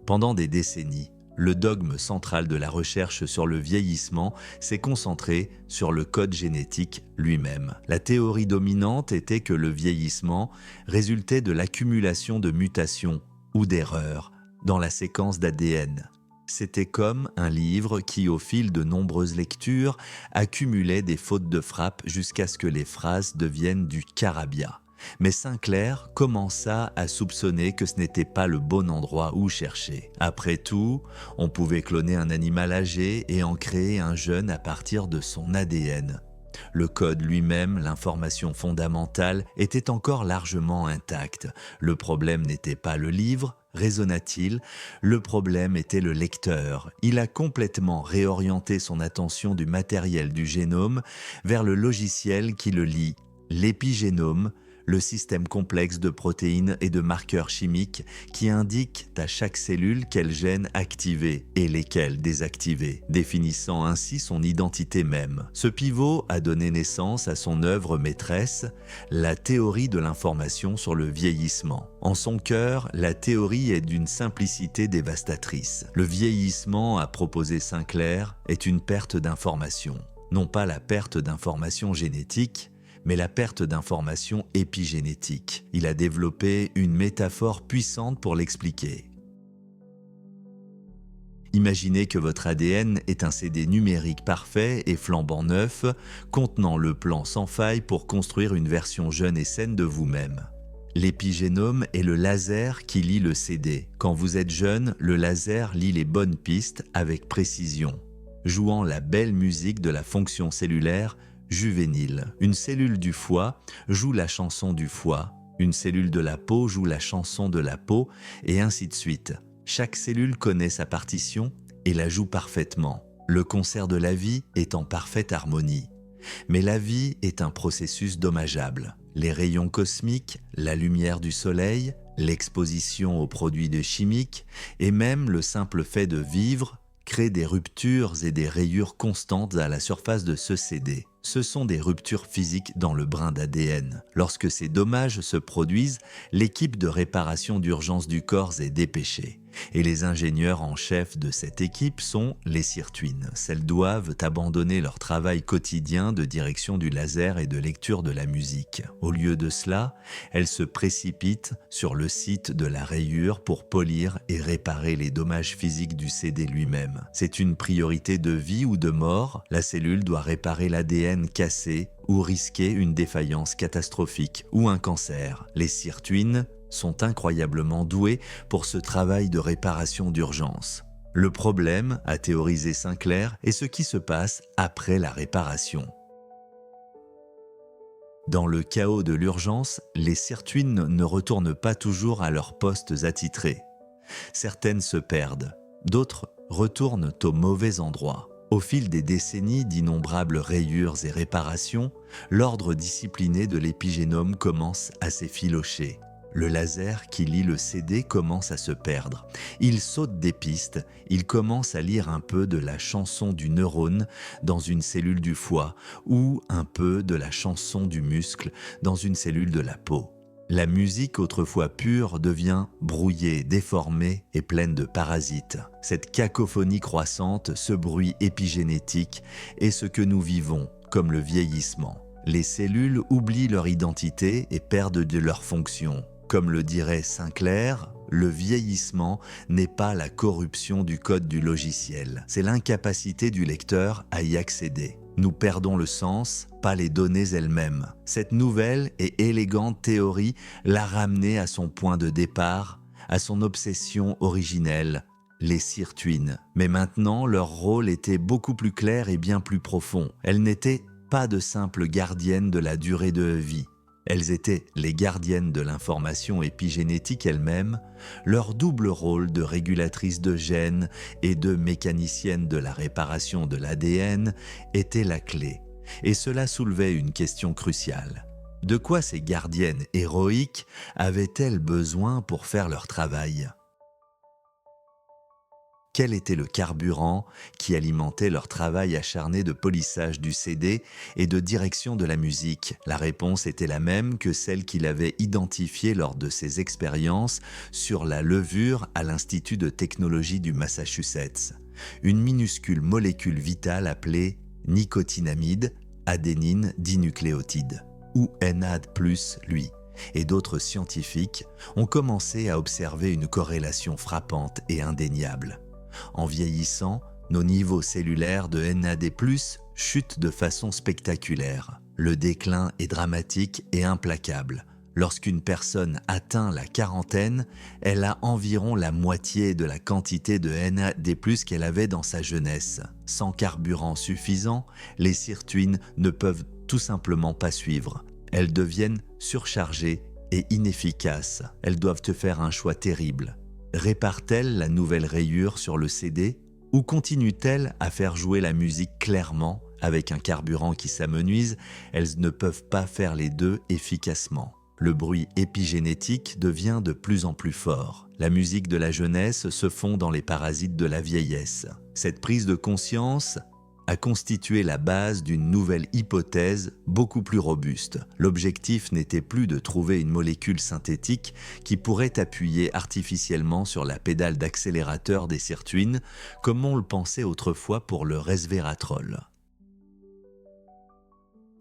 Pendant des décennies, le dogme central de la recherche sur le vieillissement s'est concentré sur le code génétique lui-même. La théorie dominante était que le vieillissement résultait de l'accumulation de mutations ou d'erreurs dans la séquence d'ADN. C'était comme un livre qui, au fil de nombreuses lectures, accumulait des fautes de frappe jusqu'à ce que les phrases deviennent du charabia. Mais Sinclair commença à soupçonner que ce n'était pas le bon endroit où chercher. Après tout, on pouvait cloner un animal âgé et en créer un jeune à partir de son ADN. Le code lui-même, l'information fondamentale, était encore largement intacte. Le problème n'était pas le livre, raisonna-t-il, le problème était le lecteur. Il a complètement réorienté son attention du matériel du génome vers le logiciel qui le lit, l'épigénome, le système complexe de protéines et de marqueurs chimiques qui indiquent à chaque cellule quels gènes activer et lesquels désactiver, définissant ainsi son identité même. Ce pivot a donné naissance à son œuvre maîtresse, la théorie de l'information sur le vieillissement. En son cœur, la théorie est d'une simplicité dévastatrice. Le vieillissement, a proposé Sinclair, est une perte d'information. Non pas la perte d'information génétique, mais la perte d'informations épigénétiques. Il a développé une métaphore puissante pour l'expliquer. Imaginez que votre ADN est un CD numérique parfait et flambant neuf, contenant le plan sans faille pour construire une version jeune et saine de vous-même. L'épigénome est le laser qui lit le CD. Quand vous êtes jeune, le laser lit les bonnes pistes avec précision, jouant la belle musique de la fonction cellulaire juvénile. Une cellule du foie joue la chanson du foie, une cellule de la peau joue la chanson de la peau, et ainsi de suite. Chaque cellule connaît sa partition et la joue parfaitement. Le concert de la vie est en parfaite harmonie. Mais la vie est un processus dommageable. Les rayons cosmiques, la lumière du soleil, l'exposition aux produits chimiques et même le simple fait de vivre créent des ruptures et des rayures constantes à la surface de ce CD. Ce sont des ruptures physiques dans le brin d'ADN. Lorsque ces dommages se produisent, l'équipe de réparation d'urgence du corps est dépêchée. Et les ingénieurs en chef de cette équipe sont les sirtuines. Celles doivent abandonner leur travail quotidien de direction du laser et de lecture de la musique. Au lieu de cela, elles se précipitent sur le site de la rayure pour polir et réparer les dommages physiques du CD lui-même. C'est une priorité de vie ou de mort. La cellule doit réparer l'ADN cassé ou risquer une défaillance catastrophique ou un cancer. Les sirtuines sont incroyablement doués pour ce travail de réparation d'urgence. Le problème, a théorisé Sinclair, est ce qui se passe après la réparation. Dans le chaos de l'urgence, les sirtuines ne retournent pas toujours à leurs postes attitrés. Certaines se perdent, d'autres retournent au mauvais endroit. Au fil des décennies d'innombrables rayures et réparations, l'ordre discipliné de l'épigénome commence à s'effilocher. Le laser qui lit le CD commence à se perdre. Il saute des pistes, il commence à lire un peu de la chanson du neurone dans une cellule du foie ou un peu de la chanson du muscle dans une cellule de la peau. La musique autrefois pure devient brouillée, déformée et pleine de parasites. Cette cacophonie croissante, ce bruit épigénétique est ce que nous vivons comme le vieillissement. Les cellules oublient leur identité et perdent de leur fonction. Comme le dirait Sinclair, le vieillissement n'est pas la corruption du code du logiciel, c'est l'incapacité du lecteur à y accéder. Nous perdons le sens, pas les données elles-mêmes. Cette nouvelle et élégante théorie l'a ramené à son point de départ, à son obsession originelle, les sirtuines. Mais maintenant, leur rôle était beaucoup plus clair et bien plus profond. Elles n'étaient pas de simples gardiennes de la durée de vie. Elles étaient les gardiennes de l'information épigénétique elle-même. Leur double rôle de régulatrice de gènes et de mécanicienne de la réparation de l'ADN était la clé. Et cela soulevait une question cruciale. De quoi ces gardiennes héroïques avaient-elles besoin pour faire leur travail ? Quel était le carburant qui alimentait leur travail acharné de polissage du CD et de direction de la musique? La réponse était la même que celle qu'il avait identifiée lors de ses expériences sur la levure à l'Institut de technologie du Massachusetts. Une minuscule molécule vitale appelée nicotinamide, adénine dinucléotide, ou NAD+, lui. Et d'autres scientifiques ont commencé à observer une corrélation frappante et indéniable. En vieillissant, nos niveaux cellulaires de NAD+, chutent de façon spectaculaire. Le déclin est dramatique et implacable. Lorsqu'une personne atteint la quarantaine, elle a environ la moitié de la quantité de NAD+ qu'elle avait dans sa jeunesse. Sans carburant suffisant, les sirtuines ne peuvent tout simplement pas suivre. Elles deviennent surchargées et inefficaces. Elles doivent te faire un choix terrible. Répare-t-elle la nouvelle rayure sur le CD ou continue-t-elle à faire jouer la musique clairement? Avec un carburant qui s'amenuise, elles ne peuvent pas faire les deux efficacement. Le bruit épigénétique devient de plus en plus fort. La musique de la jeunesse se fond dans les parasites de la vieillesse. Cette prise de conscience a constitué la base d'une nouvelle hypothèse beaucoup plus robuste. L'objectif n'était plus de trouver une molécule synthétique qui pourrait appuyer artificiellement sur la pédale d'accélérateur des sirtuines, comme on le pensait autrefois pour le resveratrol.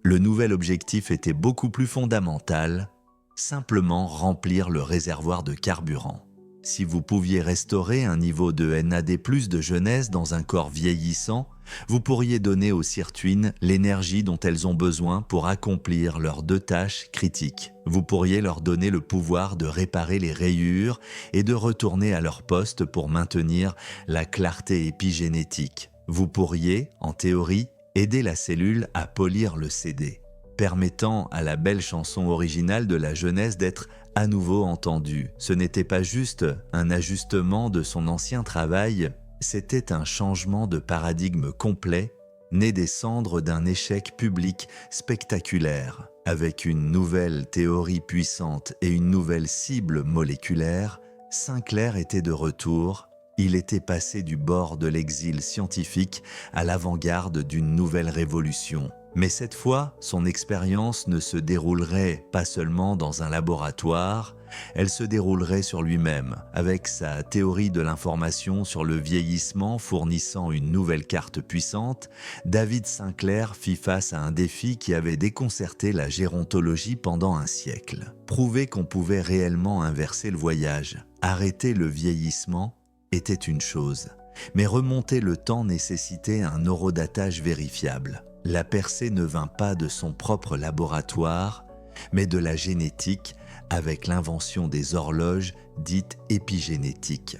Le nouvel objectif était beaucoup plus fondamental, simplement remplir le réservoir de carburant. Si vous pouviez restaurer un niveau de NAD+ de jeunesse dans un corps vieillissant, vous pourriez donner aux sirtuines l'énergie dont elles ont besoin pour accomplir leurs deux tâches critiques. Vous pourriez leur donner le pouvoir de réparer les rayures et de retourner à leur poste pour maintenir la clarté épigénétique. Vous pourriez, en théorie, aider la cellule à polir le CD, permettant à la belle chanson originale de la jeunesse d'être à nouveau entendue. Ce n'était pas juste un ajustement de son ancien travail, c'était un changement de paradigme complet, né des cendres d'un échec public spectaculaire. Avec une nouvelle théorie puissante et une nouvelle cible moléculaire, Sinclair était de retour. Il était passé du bord de l'exil scientifique à l'avant-garde d'une nouvelle révolution. Mais cette fois, son expérience ne se déroulerait pas seulement dans un laboratoire, elle se déroulerait sur lui-même, avec sa théorie de l'information sur le vieillissement fournissant une nouvelle carte puissante. David Sinclair fit face à un défi qui avait déconcerté la gérontologie pendant un siècle. Prouver qu'on pouvait réellement inverser le voyage, arrêter le vieillissement, était une chose, mais remonter le temps nécessitait un neurodatage vérifiable. La percée ne vint pas de son propre laboratoire, mais de la génétique avec l'invention des horloges dites épigénétiques.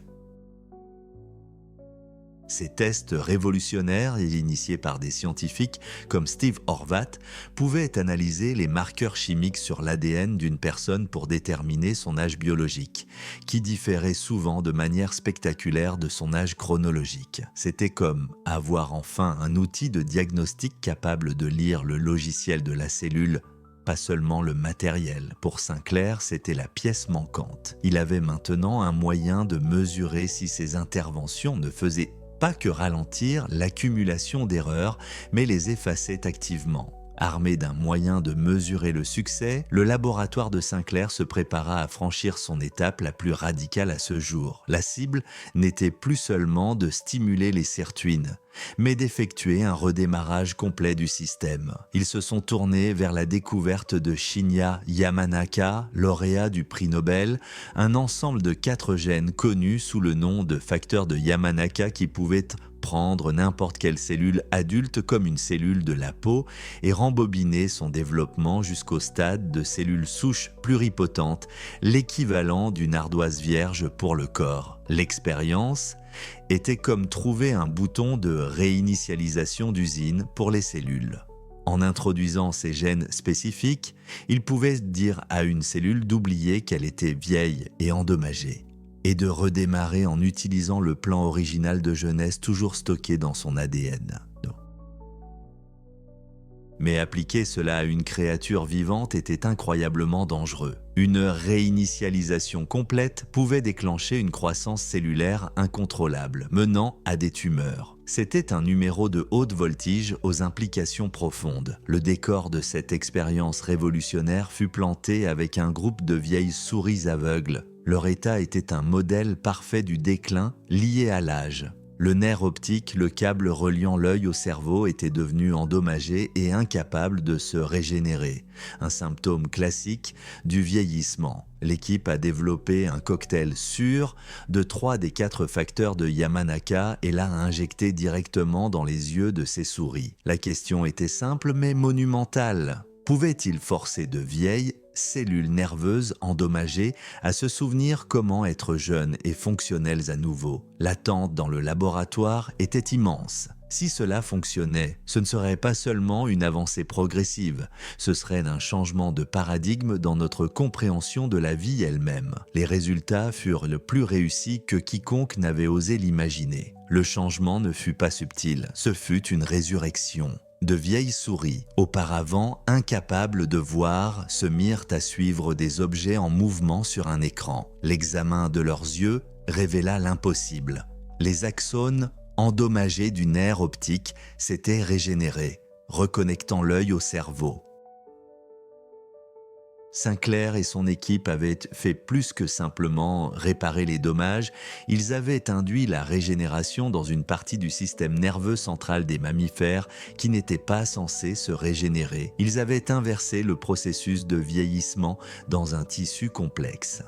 Ces tests révolutionnaires et initiés par des scientifiques comme Steve Horvat pouvaient analyser les marqueurs chimiques sur l'ADN d'une personne pour déterminer son âge biologique, qui différait souvent de manière spectaculaire de son âge chronologique. C'était comme avoir enfin un outil de diagnostic capable de lire le logiciel de la cellule, pas seulement le matériel. Pour Sinclair, c'était la pièce manquante. Il avait maintenant un moyen de mesurer si ses interventions ne faisaient pas que ralentir l'accumulation d'erreurs, mais les effaçait activement. Armé d'un moyen de mesurer le succès, le laboratoire de Sinclair se prépara à franchir son étape la plus radicale à ce jour. La cible n'était plus seulement de stimuler les sirtuines, mais d'effectuer un redémarrage complet du système. Ils se sont tournés vers la découverte de Shinya Yamanaka, lauréat du prix Nobel, un ensemble de 4 gènes connus sous le nom de facteurs de Yamanaka qui pouvaient prendre n'importe quelle cellule adulte comme une cellule de la peau et rembobiner son développement jusqu'au stade de cellules souches pluripotentes, l'équivalent d'une ardoise vierge pour le corps. L'expérience était comme trouver un bouton de réinitialisation d'usine pour les cellules. En introduisant ces gènes spécifiques, il pouvait dire à une cellule d'oublier qu'elle était vieille et endommagée, et de redémarrer en utilisant le plan original de jeunesse toujours stocké dans son ADN. Mais appliquer cela à une créature vivante était incroyablement dangereux. Une réinitialisation complète pouvait déclencher une croissance cellulaire incontrôlable, menant à des tumeurs. C'était un numéro de haute voltige aux implications profondes. Le décor de cette expérience révolutionnaire fut planté avec un groupe de vieilles souris aveugles. Leur état était un modèle parfait du déclin lié à l'âge. Le nerf optique, le câble reliant l'œil au cerveau, était devenu endommagé et incapable de se régénérer, un symptôme classique du vieillissement. L'équipe a développé un cocktail sûr de 3 des 4 facteurs de Yamanaka et l'a injecté directement dans les yeux de ces souris. La question était simple mais monumentale. Pouvait-il forcer de vieilles cellules nerveuses endommagées à se souvenir comment être jeunes et fonctionnels à nouveau. L'attente dans le laboratoire était immense. Si cela fonctionnait, ce ne serait pas seulement une avancée progressive, ce serait un changement de paradigme dans notre compréhension de la vie elle-même. Les résultats furent le plus réussis que quiconque n'avait osé l'imaginer. Le changement ne fut pas subtil, ce fut une résurrection. De vieilles souris, auparavant incapables de voir, se mirent à suivre des objets en mouvement sur un écran. L'examen de leurs yeux révéla l'impossible. Les axones endommagés du nerf optique s'étaient régénérés, reconnectant l'œil au cerveau. Sinclair et son équipe avaient fait plus que simplement réparer les dommages, ils avaient induit la régénération dans une partie du système nerveux central des mammifères qui n'était pas censé se régénérer. Ils avaient inversé le processus de vieillissement dans un tissu complexe.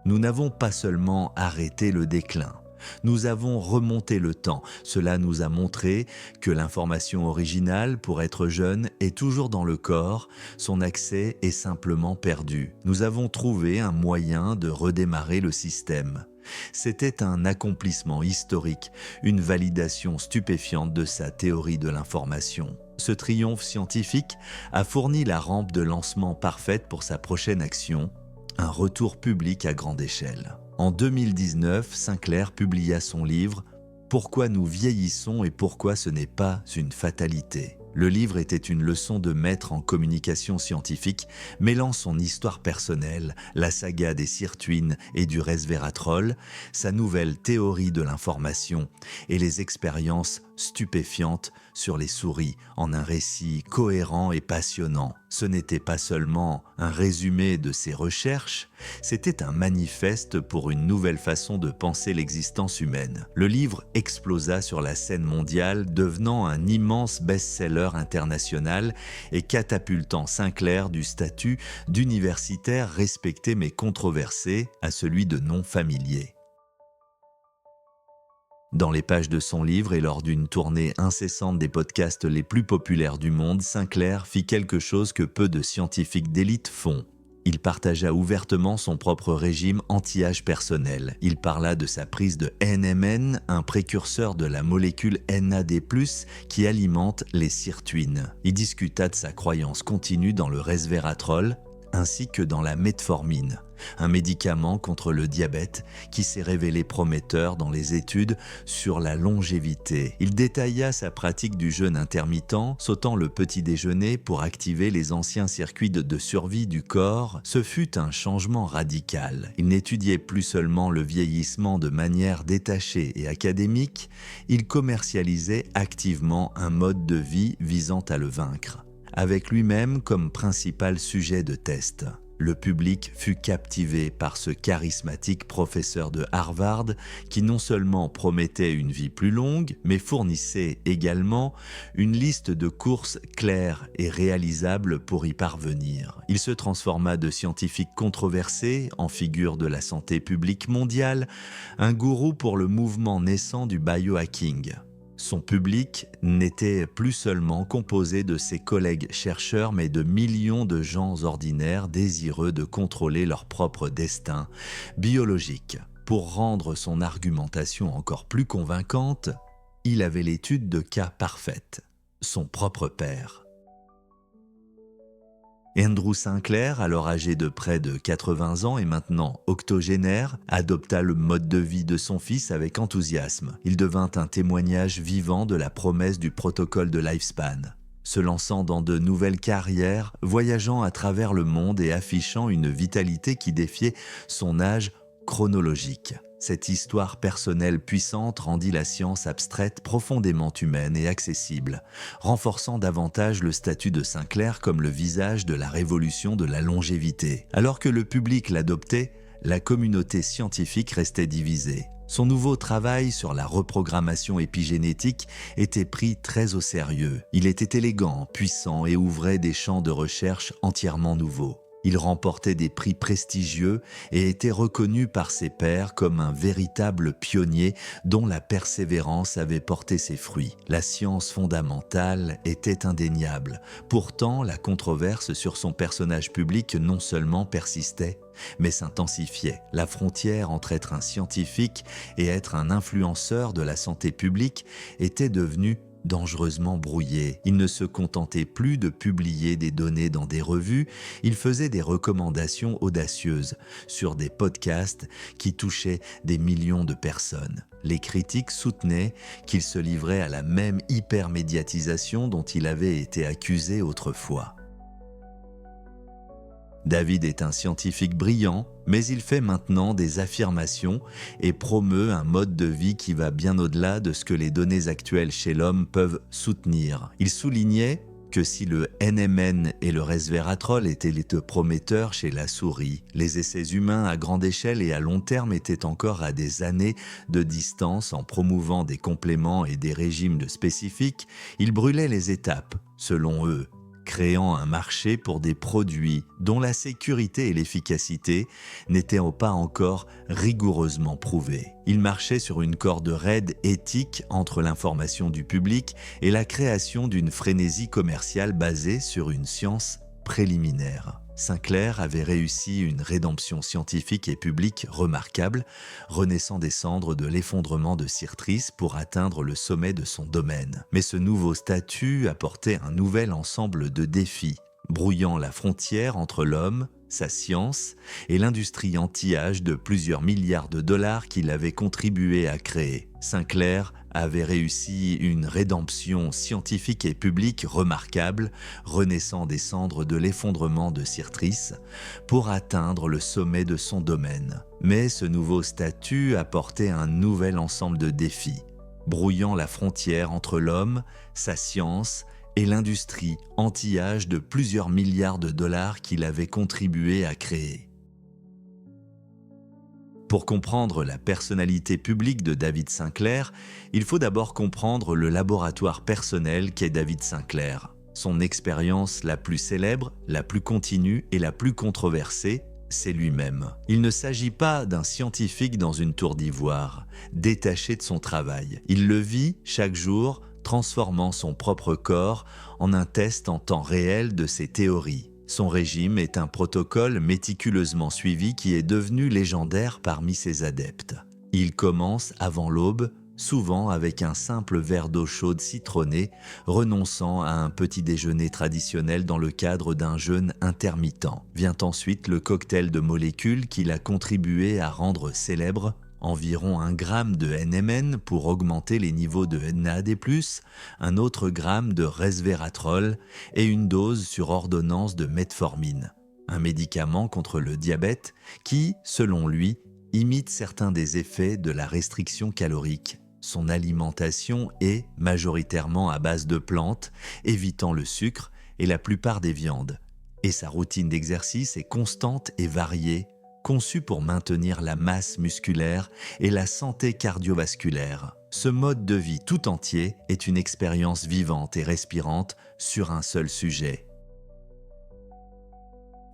Nous n'avons pas seulement arrêté le déclin, nous avons remonté le temps. Cela nous a montré que l'information originale, pour être jeune, est toujours dans le corps, son accès est simplement perdu. Nous avons trouvé un moyen de redémarrer le système. C'était un accomplissement historique, une validation stupéfiante de sa théorie de l'information. Ce triomphe scientifique a fourni la rampe de lancement parfaite pour sa prochaine action, un retour public à grande échelle. En 2019, Sinclair publia son livre « Pourquoi nous vieillissons et pourquoi ce n'est pas une fatalité ». Le livre était une leçon de maître en communication scientifique, mêlant son histoire personnelle, la saga des sirtuines et du resveratrol, sa nouvelle théorie de l'information et les expériences stupéfiantes sur les souris en un récit cohérent et passionnant. Ce n'était pas seulement un résumé de ses recherches, c'était un manifeste pour une nouvelle façon de penser l'existence humaine. Le livre explosa sur la scène mondiale, devenant un immense best-seller international et catapultant Sinclair du statut d'universitaire respecté mais controversé à celui de non familier. Dans les pages de son livre et lors d'une tournée incessante des podcasts les plus populaires du monde, Sinclair fit quelque chose que peu de scientifiques d'élite font. Il partagea ouvertement son propre régime anti-âge personnel. Il parla de sa prise de NMN, un précurseur de la molécule NAD+, qui alimente les sirtuines. Il discuta de sa croyance continue dans le resveratrol, ainsi que dans la metformine, un médicament contre le diabète qui s'est révélé prometteur dans les études sur la longévité. Il détailla sa pratique du jeûne intermittent, sautant le petit déjeuner pour activer les anciens circuits de survie du corps. Ce fut un changement radical. Il n'étudiait plus seulement le vieillissement de manière détachée et académique, il commercialisait activement un mode de vie visant à le vaincre, avec lui-même comme principal sujet de test. Le public fut captivé par ce charismatique professeur de Harvard qui non seulement promettait une vie plus longue, mais fournissait également une liste de courses claires et réalisables pour y parvenir. Il se transforma de scientifique controversé en figure de la santé publique mondiale, un gourou pour le mouvement naissant du biohacking. Son public n'était plus seulement composé de ses collègues chercheurs, mais de millions de gens ordinaires désireux de contrôler leur propre destin biologique. Pour rendre son argumentation encore plus convaincante, il avait l'étude de cas parfaite, son propre père. Andrew Sinclair, alors âgé de près de 80 ans et maintenant octogénaire, adopta le mode de vie de son fils avec enthousiasme. Il devint un témoignage vivant de la promesse du protocole de Lifespan. Se lançant dans de nouvelles carrières, voyageant à travers le monde et affichant une vitalité qui défiait son âge chronologique. Cette histoire personnelle puissante rendit la science abstraite profondément humaine et accessible, renforçant davantage le statut de Sinclair comme le visage de la révolution de la longévité. Alors que le public l'adoptait, la communauté scientifique restait divisée. Son nouveau travail sur la reprogrammation épigénétique était pris très au sérieux. Il était élégant, puissant et ouvrait des champs de recherche entièrement nouveaux. Il remportait des prix prestigieux et était reconnu par ses pairs comme un véritable pionnier dont la persévérance avait porté ses fruits. La science fondamentale était indéniable. Pourtant, la controverse sur son personnage public non seulement persistait, mais s'intensifiait. La frontière entre être un scientifique et être un influenceur de la santé publique était devenue dangereusement brouillé. Il ne se contentait plus de publier des données dans des revues, il faisait des recommandations audacieuses sur des podcasts qui touchaient des millions de personnes. Les critiques soutenaient qu'il se livrait à la même hypermédiatisation dont il avait été accusé autrefois. David est un scientifique brillant, mais il fait maintenant des affirmations et promeut un mode de vie qui va bien au-delà de ce que les données actuelles chez l'homme peuvent soutenir. Il soulignait que si le NMN et le resveratrol étaient les deux prometteurs chez la souris, les essais humains à grande échelle et à long terme étaient encore à des années de distance. En promouvant des compléments et des régimes de spécifiques, il brûlait les étapes, selon eux, créant un marché pour des produits dont la sécurité et l'efficacité n'étaient pas encore rigoureusement prouvées. Il marchait sur une corde raide éthique entre l'information du public et la création d'une frénésie commerciale basée sur une science préliminaire. Sinclair avait réussi une rédemption scientifique et publique remarquable, renaissant des cendres de l'effondrement de Syrtis pour atteindre le sommet de son domaine. Mais ce nouveau statut apportait un nouvel ensemble de défis, brouillant la frontière entre l'homme, sa science et l'industrie anti-âge de plusieurs milliards de dollars qu'il avait contribué à créer. Sinclair avait réussi une rédemption scientifique et publique remarquable, renaissant des cendres de l'effondrement de Syrtis pour atteindre le sommet de son domaine. Mais ce nouveau statut apportait un nouvel ensemble de défis, brouillant la frontière entre l'homme, sa science et l'industrie anti-âge de plusieurs milliards de dollars qu'il avait contribué à créer. Pour comprendre la personnalité publique de David Sinclair, il faut d'abord comprendre le laboratoire personnel qu'est David Sinclair. Son expérience la plus célèbre, la plus continue et la plus controversée, c'est lui-même. Il ne s'agit pas d'un scientifique dans une tour d'ivoire, détaché de son travail. Il le vit chaque jour, transformant son propre corps en un test en temps réel de ses théories. Son régime est un protocole méticuleusement suivi qui est devenu légendaire parmi ses adeptes. Il commence avant l'aube, souvent avec un simple verre d'eau chaude citronnée, renonçant à un petit déjeuner traditionnel dans le cadre d'un jeûne intermittent. Vient ensuite le cocktail de molécules qu'il a contribué à rendre célèbre, environ 1 gramme de NMN pour augmenter les niveaux de NAD+, un autre gramme de resveratrol et une dose sur ordonnance de metformine, un médicament contre le diabète qui, selon lui, imite certains des effets de la restriction calorique. Son alimentation est majoritairement à base de plantes, évitant le sucre et la plupart des viandes. Et sa routine d'exercice est constante et variée, conçu pour maintenir la masse musculaire et la santé cardiovasculaire. Ce mode de vie tout entier est une expérience vivante et respirante sur un seul sujet.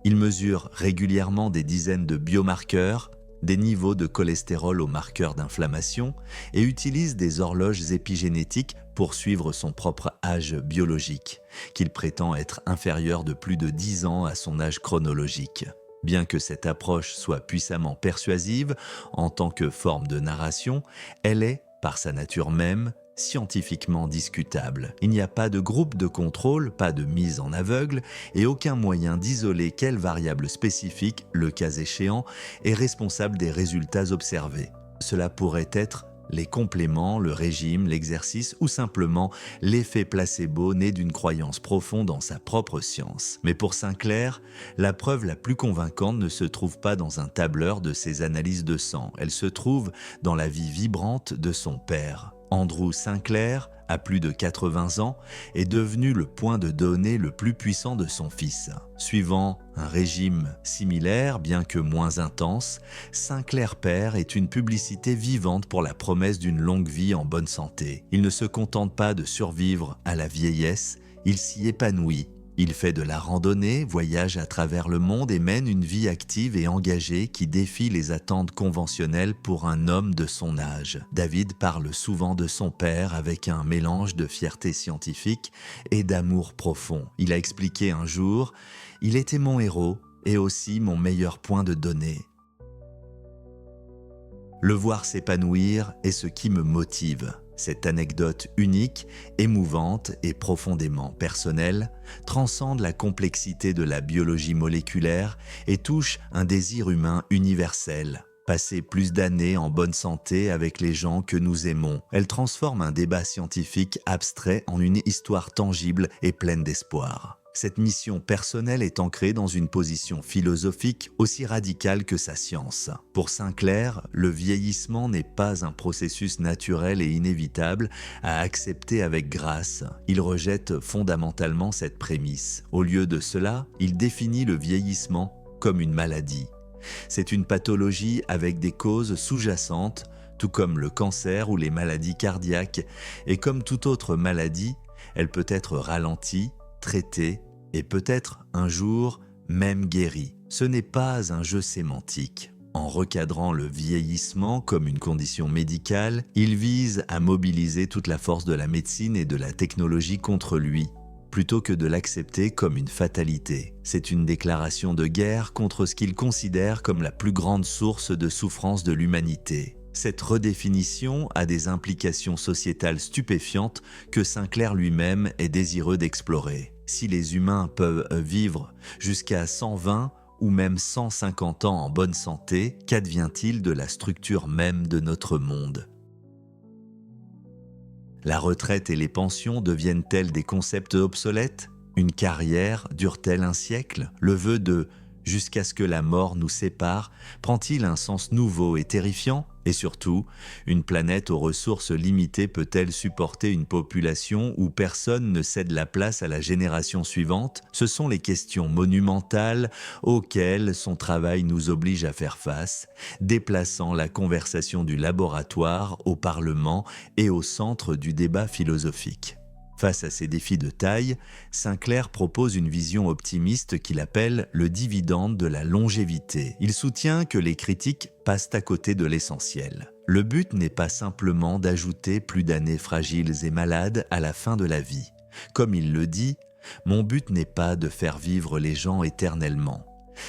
Il mesure régulièrement des dizaines de biomarqueurs, des niveaux de cholestérol aux marqueurs d'inflammation et utilise des horloges épigénétiques pour suivre son propre âge biologique, qu'il prétend être inférieur de plus de 10 ans à son âge chronologique. Bien que cette approche soit puissamment persuasive en tant que forme de narration, elle est, par sa nature même, scientifiquement discutable. Il n'y a pas de groupe de contrôle, pas de mise en aveugle et aucun moyen d'isoler quelle variable spécifique, le cas échéant, est responsable des résultats observés. Cela pourrait être les compléments, le régime, l'exercice ou simplement l'effet placebo né d'une croyance profonde en sa propre science. Mais pour Sinclair, la preuve la plus convaincante ne se trouve pas dans un tableur de ses analyses de sang, elle se trouve dans la vie vibrante de son père. Andrew Sinclair, à plus de 80 ans, est devenu le point de données le plus puissant de son fils. Suivant un régime similaire, bien que moins intense, Sinclair père est une publicité vivante pour la promesse d'une longue vie en bonne santé. Il ne se contente pas de survivre à la vieillesse, il s'y épanouit, Il fait de la randonnée, voyage à travers le monde et mène une vie active et engagée qui défie les attentes conventionnelles pour un homme de son âge. David parle souvent de son père avec un mélange de fierté scientifique et d'amour profond. Il a expliqué un jour « Il était mon héros et aussi mon meilleur point de données. Le voir s'épanouir est ce qui me motive. » Cette anecdote unique, émouvante et profondément personnelle transcende la complexité de la biologie moléculaire et touche un désir humain universel. Passer plus d'années en bonne santé avec les gens que nous aimons. Elle transforme un débat scientifique abstrait en une histoire tangible et pleine d'espoir. Cette mission personnelle est ancrée dans une position philosophique aussi radicale que sa science. Pour Sinclair, le vieillissement n'est pas un processus naturel et inévitable à accepter avec grâce. Il rejette fondamentalement cette prémisse. Au lieu de cela, il définit le vieillissement comme une maladie. C'est une pathologie avec des causes sous-jacentes, tout comme le cancer ou les maladies cardiaques, et comme toute autre maladie, elle peut être ralentie, traitée et peut-être un jour même guérie. Ce n'est pas un jeu sémantique. En recadrant le vieillissement comme une condition médicale, il vise à mobiliser toute la force de la médecine et de la technologie contre lui, plutôt que de l'accepter comme une fatalité. C'est une déclaration de guerre contre ce qu'il considère comme la plus grande source de souffrance de l'humanité. Cette redéfinition a des implications sociétales stupéfiantes que Sinclair lui-même est désireux d'explorer. Si les humains peuvent vivre jusqu'à 120 ou même 150 ans en bonne santé, qu'advient-il de la structure même de notre monde ? La retraite et les pensions deviennent-elles des concepts obsolètes ? Une carrière dure-t-elle un siècle ? Le vœu de « jusqu'à ce que la mort nous sépare » prend-il un sens nouveau et terrifiant ? Et surtout, une planète aux ressources limitées peut-elle supporter une population où personne ne cède la place à la génération suivante ? Ce sont les questions monumentales auxquelles son travail nous oblige à faire face, déplaçant la conversation du laboratoire au Parlement et au centre du débat philosophique. Face à ces défis de taille, Sinclair propose une vision optimiste qu'il appelle le dividende de la longévité. Il soutient que les critiques passent à côté de l'essentiel. Le but n'est pas simplement d'ajouter plus d'années fragiles et malades à la fin de la vie. Comme il le dit, « Mon but n'est pas de faire vivre les gens éternellement.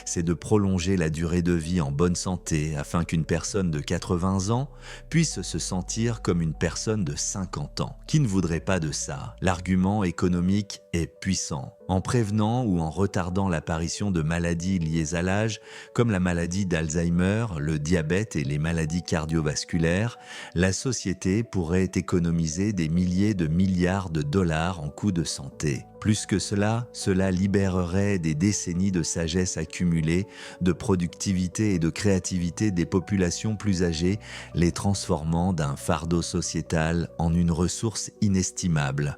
C'est de prolonger la durée de vie en bonne santé afin qu'une personne de 80 ans puisse se sentir comme une personne de 50 ans. Qui ne voudrait pas de ça ? L'argument économique est puissant. En prévenant ou en retardant l'apparition de maladies liées à l'âge, comme la maladie d'Alzheimer, le diabète et les maladies cardiovasculaires, la société pourrait économiser des milliers de milliards de dollars en coûts de santé. Plus que cela, cela libérerait des décennies de sagesse accumulée, de productivité et de créativité des populations plus âgées, les transformant d'un fardeau sociétal en une ressource inestimable.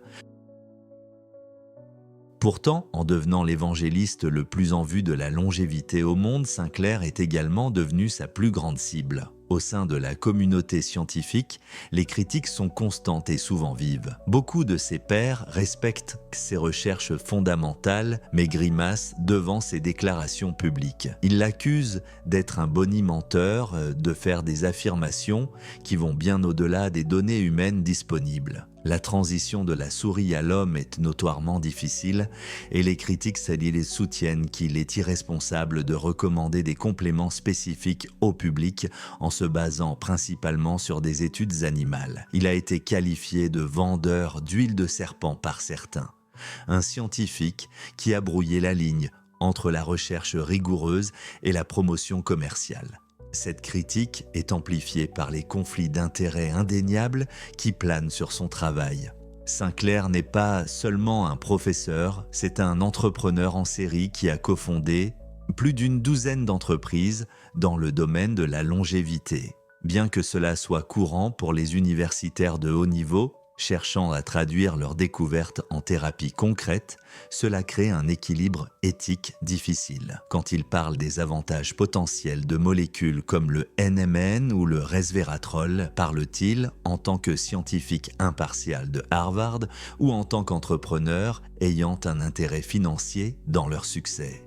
Pourtant, en devenant l'évangéliste le plus en vue de la longévité au monde, Sinclair est également devenu sa plus grande cible. Au sein de la communauté scientifique, les critiques sont constantes et souvent vives. Beaucoup de ses pairs respectent ses recherches fondamentales, mais grimacent devant ses déclarations publiques. Ils l'accusent d'être un bonimenteur, de faire des affirmations qui vont bien au-delà des données humaines disponibles. La transition de la souris à l'homme est notoirement difficile et les critiques s'alliés soutiennent qu'il est irresponsable de recommander des compléments spécifiques au public en se basant principalement sur des études animales. Il a été qualifié de vendeur d'huile de serpent par certains. Un scientifique qui a brouillé la ligne entre la recherche rigoureuse et la promotion commerciale. Cette critique est amplifiée par les conflits d'intérêts indéniables qui planent sur son travail. Sinclair n'est pas seulement un professeur, c'est un entrepreneur en série qui a cofondé plus d'une douzaine d'entreprises dans le domaine de la longévité. Bien que cela soit courant pour les universitaires de haut niveau, cherchant à traduire leurs découvertes en thérapie concrète, cela crée un équilibre éthique difficile. Quand ils parlent des avantages potentiels de molécules comme le NMN ou le resveratrol, parlent-ils en tant que scientifique impartial de Harvard ou en tant qu'entrepreneur ayant un intérêt financier dans leur succès?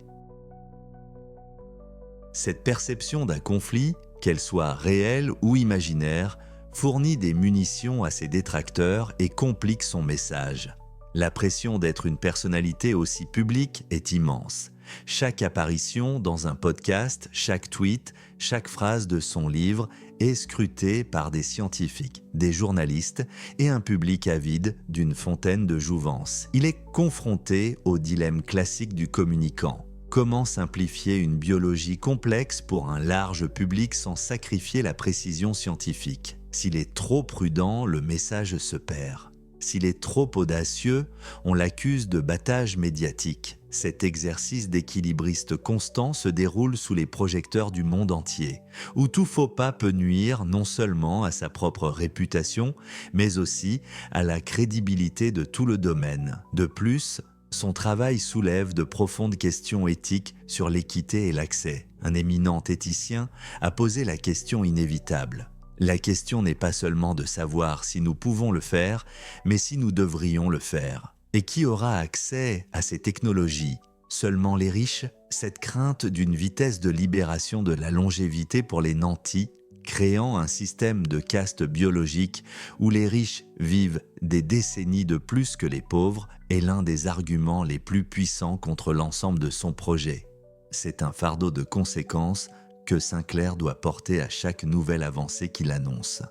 Cette perception d'un conflit, qu'elle soit réelle ou imaginaire, fournit des munitions à ses détracteurs et complique son message. La pression d'être une personnalité aussi publique est immense. Chaque apparition dans un podcast, chaque tweet, chaque phrase de son livre est scrutée par des scientifiques, des journalistes et un public avide d'une fontaine de jouvence. Il est confronté au dilemme classique du communicant. Comment simplifier une biologie complexe pour un large public sans sacrifier la précision scientifique? S'il est trop prudent, le message se perd. S'il est trop audacieux, on l'accuse de battage médiatique. Cet exercice d'équilibriste constant se déroule sous les projecteurs du monde entier, où tout faux pas peut nuire non seulement à sa propre réputation, mais aussi à la crédibilité de tout le domaine. De plus, son travail soulève de profondes questions éthiques sur l'équité et l'accès. Un éminent éthicien a posé la question inévitable. La question n'est pas seulement de savoir si nous pouvons le faire, mais si nous devrions le faire. Et qui aura accès à ces technologies? Seulement les riches? Cette crainte d'une vitesse de libération de la longévité pour les nantis, créant un système de caste biologique où les riches vivent des décennies de plus que les pauvres, est l'un des arguments les plus puissants contre l'ensemble de son projet. C'est un fardeau de conséquences que Sinclair doit porter à chaque nouvelle avancée qu'il annonce.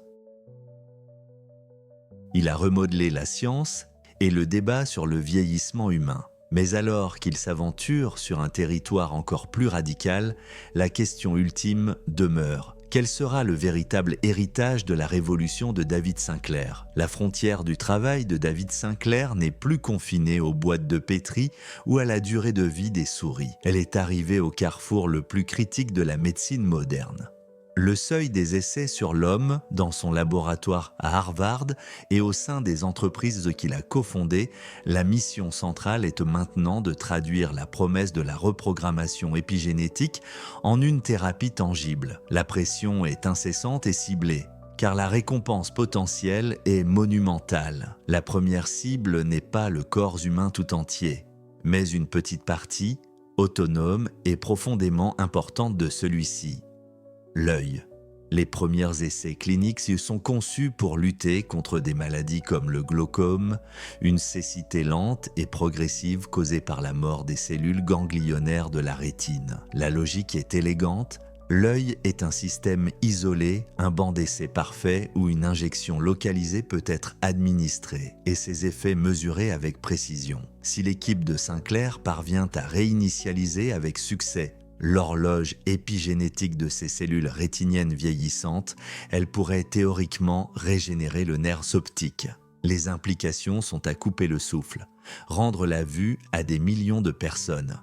Il a remodelé la science et le débat sur le vieillissement humain. Mais alors qu'il s'aventure sur un territoire encore plus radical, la question ultime demeure. Quel sera le véritable héritage de la révolution de David Sinclair? La frontière du travail de David Sinclair n'est plus confinée aux boîtes de pétri ou à la durée de vie des souris. Elle est arrivée au carrefour le plus critique de la médecine moderne. Le seuil des essais sur l'homme, dans son laboratoire à Harvard et au sein des entreprises qu'il a cofondées, la mission centrale est maintenant de traduire la promesse de la reprogrammation épigénétique en une thérapie tangible. La pression est incessante et ciblée, car la récompense potentielle est monumentale. La première cible n'est pas le corps humain tout entier, mais une petite partie, autonome et profondément importante de celui-ci. L'œil. Les premiers essais cliniques sont conçus pour lutter contre des maladies comme le glaucome, une cécité lente et progressive causée par la mort des cellules ganglionnaires de la rétine. La logique est élégante. L'œil est un système isolé, un banc d'essai parfait où une injection localisée peut être administrée et ses effets mesurés avec précision. Si l'équipe de Sinclair parvient à réinitialiser avec succès l'horloge épigénétique de ces cellules rétiniennes vieillissantes, elle pourrait théoriquement régénérer le nerf optique. Les implications sont à couper le souffle, rendre la vue à des millions de personnes.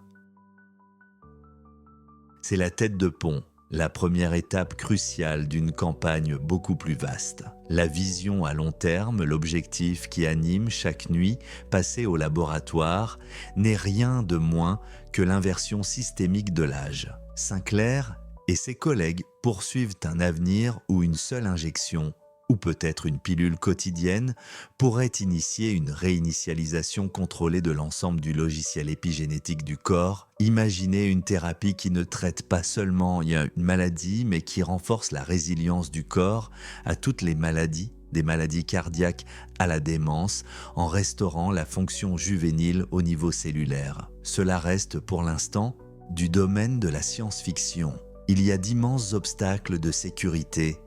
C'est la tête de pont, la première étape cruciale d'une campagne beaucoup plus vaste. La vision à long terme, l'objectif qui anime chaque nuit passée au laboratoire, n'est rien de moins que l'inversion systémique de l'âge. Sinclair et ses collègues poursuivent un avenir où une seule injection, ou peut-être une pilule quotidienne, pourrait initier une réinitialisation contrôlée de l'ensemble du logiciel épigénétique du corps. Imaginez une thérapie qui ne traite pas seulement une maladie, mais qui renforce la résilience du corps à toutes les maladies, des maladies cardiaques à la démence, en restaurant la fonction juvénile au niveau cellulaire. Cela reste pour l'instant du domaine de la science-fiction. Il y a d'immenses obstacles de sécurité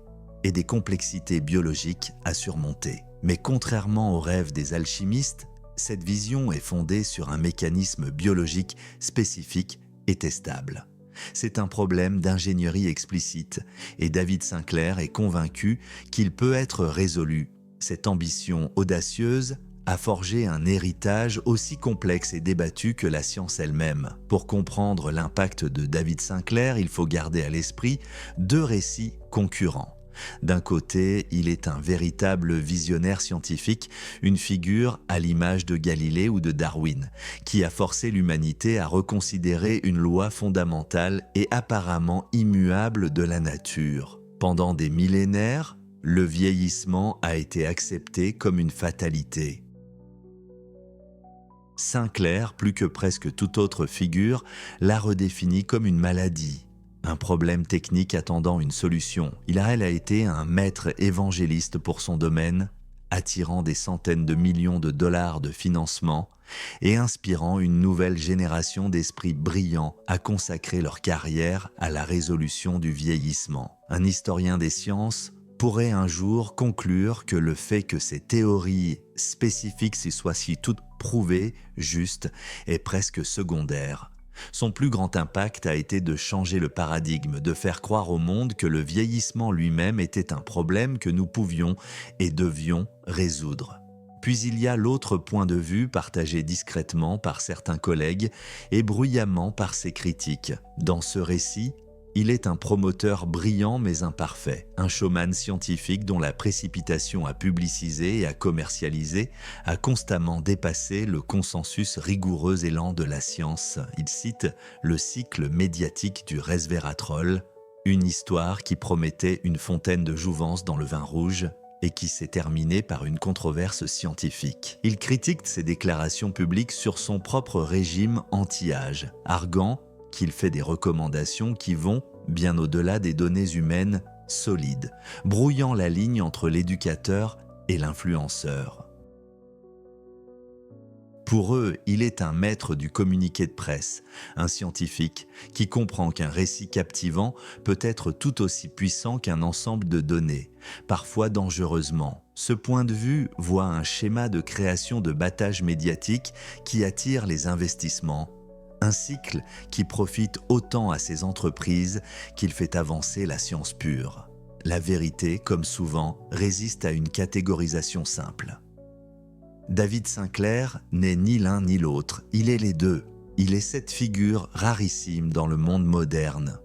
et des complexités biologiques à surmonter. Mais contrairement aux rêves des alchimistes, cette vision est fondée sur un mécanisme biologique spécifique et testable. C'est un problème d'ingénierie explicite et David Sinclair est convaincu qu'il peut être résolu. Cette ambition audacieuse a forgé un héritage aussi complexe et débattu que la science elle-même. Pour comprendre l'impact de David Sinclair, il faut garder à l'esprit deux récits concurrents. D'un côté, il est un véritable visionnaire scientifique, une figure à l'image de Galilée ou de Darwin, qui a forcé l'humanité à reconsidérer une loi fondamentale et apparemment immuable de la nature. Pendant des millénaires, le vieillissement a été accepté comme une fatalité. Sinclair, plus que presque toute autre figure, l'a redéfini comme une maladie, un problème technique attendant une solution. Il a été un maître évangéliste pour son domaine, attirant des centaines de millions de dollars de financement et inspirant une nouvelle génération d'esprits brillants à consacrer leur carrière à la résolution du vieillissement. Un historien des sciences pourrait un jour conclure que le fait que ces théories spécifiques soient si toutes prouvées, justes, est presque secondaire. Son plus grand impact a été de changer le paradigme, de faire croire au monde que le vieillissement lui-même était un problème que nous pouvions et devions résoudre. Puis il y a l'autre point de vue partagé discrètement par certains collègues et bruyamment par ses critiques. Dans ce récit, il est un promoteur brillant mais imparfait, un showman scientifique dont la précipitation à publiciser et à commercialiser a constamment dépassé le consensus rigoureux et lent de la science. Il cite le cycle médiatique du resveratrol, une histoire qui promettait une fontaine de jouvence dans le vin rouge et qui s'est terminée par une controverse scientifique. Il critique ses déclarations publiques sur son propre régime anti-âge, arguant qu'il fait des recommandations qui vont bien au-delà des données humaines solides, brouillant la ligne entre l'éducateur et l'influenceur. Pour eux, il est un maître du communiqué de presse, un scientifique qui comprend qu'un récit captivant peut être tout aussi puissant qu'un ensemble de données, parfois dangereusement. Ce point de vue voit un schéma de création de battage médiatique qui attire les investissements, un cycle qui profite autant à ces entreprises qu'il fait avancer la science pure. La vérité, comme souvent, résiste à une catégorisation simple. David Sinclair n'est ni l'un ni l'autre, il est les deux. Il est cette figure rarissime dans le monde moderne.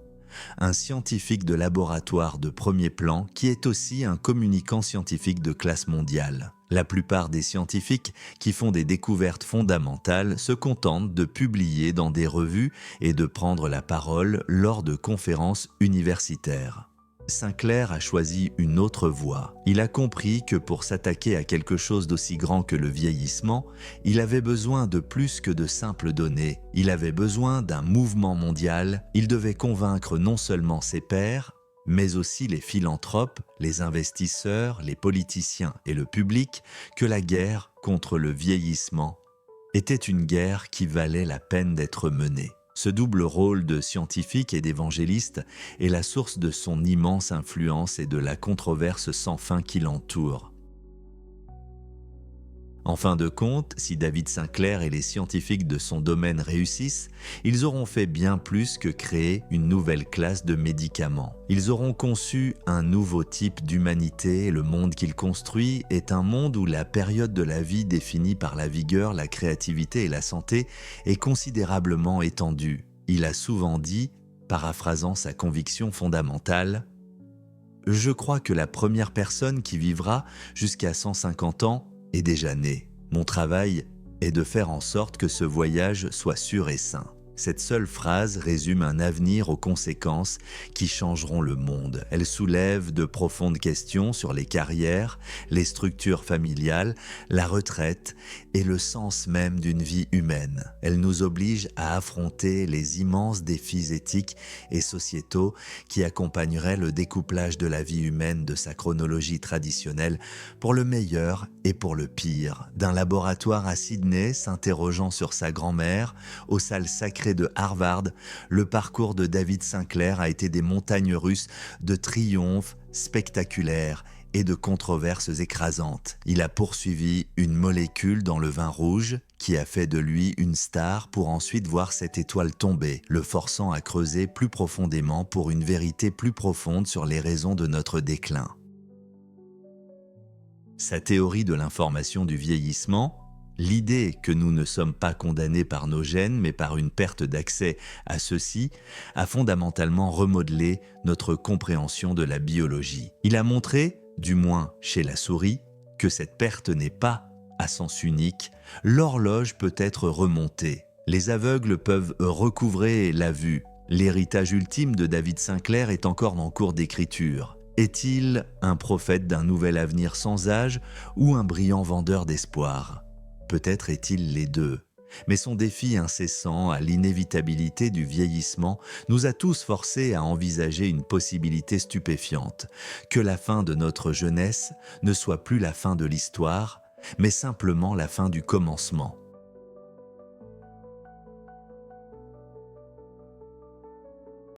Un scientifique de laboratoire de premier plan qui est aussi un communicant scientifique de classe mondiale. La plupart des scientifiques qui font des découvertes fondamentales se contentent de publier dans des revues et de prendre la parole lors de conférences universitaires. Sinclair a choisi une autre voie. Il a compris que pour s'attaquer à quelque chose d'aussi grand que le vieillissement, il avait besoin de plus que de simples données. Il avait besoin d'un mouvement mondial. Il devait convaincre non seulement ses pairs, mais aussi les philanthropes, les investisseurs, les politiciens et le public, que la guerre contre le vieillissement était une guerre qui valait la peine d'être menée. Ce double rôle de scientifique et d'évangéliste est la source de son immense influence et de la controverse sans fin qui l'entoure. En fin de compte, si David Sinclair et les scientifiques de son domaine réussissent, ils auront fait bien plus que créer une nouvelle classe de médicaments. Ils auront conçu un nouveau type d'humanité et le monde qu'ils construisent est un monde où la période de la vie définie par la vigueur, la créativité et la santé est considérablement étendue. Il a souvent dit, paraphrasant sa conviction fondamentale, « Je crois que la première personne qui vivra jusqu'à 150 ans est déjà né. Mon travail est de faire en sorte que ce voyage soit sûr et sain. » Cette seule phrase résume un avenir aux conséquences qui changeront le monde. Elle soulève de profondes questions sur les carrières, les structures familiales, la retraite et le sens même d'une vie humaine. Elle nous oblige à affronter les immenses défis éthiques et sociétaux qui accompagneraient le découplage de la vie humaine de sa chronologie traditionnelle pour le meilleur et pour le pire. D'un laboratoire à Sydney s'interrogeant sur sa grand-mère, aux salles sacrées de Harvard, le parcours de David Sinclair a été des montagnes russes de triomphes spectaculaires et de controverses écrasantes. Il a poursuivi une molécule dans le vin rouge qui a fait de lui une star pour ensuite voir cette étoile tomber, le forçant à creuser plus profondément pour une vérité plus profonde sur les raisons de notre déclin. Sa théorie de l'information du vieillissement, L'idée que nous ne sommes pas condamnés par nos gènes, mais par une perte d'accès à ceux-ci, a fondamentalement remodelé notre compréhension de la biologie. Il a montré, du moins chez la souris, que cette perte n'est pas à sens unique. L'horloge peut être remontée. Les aveugles peuvent recouvrer la vue. L'héritage ultime de David Sinclair est encore en cours d'écriture. Est-il un prophète d'un nouvel avenir sans âge ou un brillant vendeur d'espoir ? Peut-être est-il les deux. Mais son défi incessant à l'inévitabilité du vieillissement nous a tous forcés à envisager une possibilité stupéfiante, que la fin de notre jeunesse ne soit plus la fin de l'histoire, mais simplement la fin du commencement.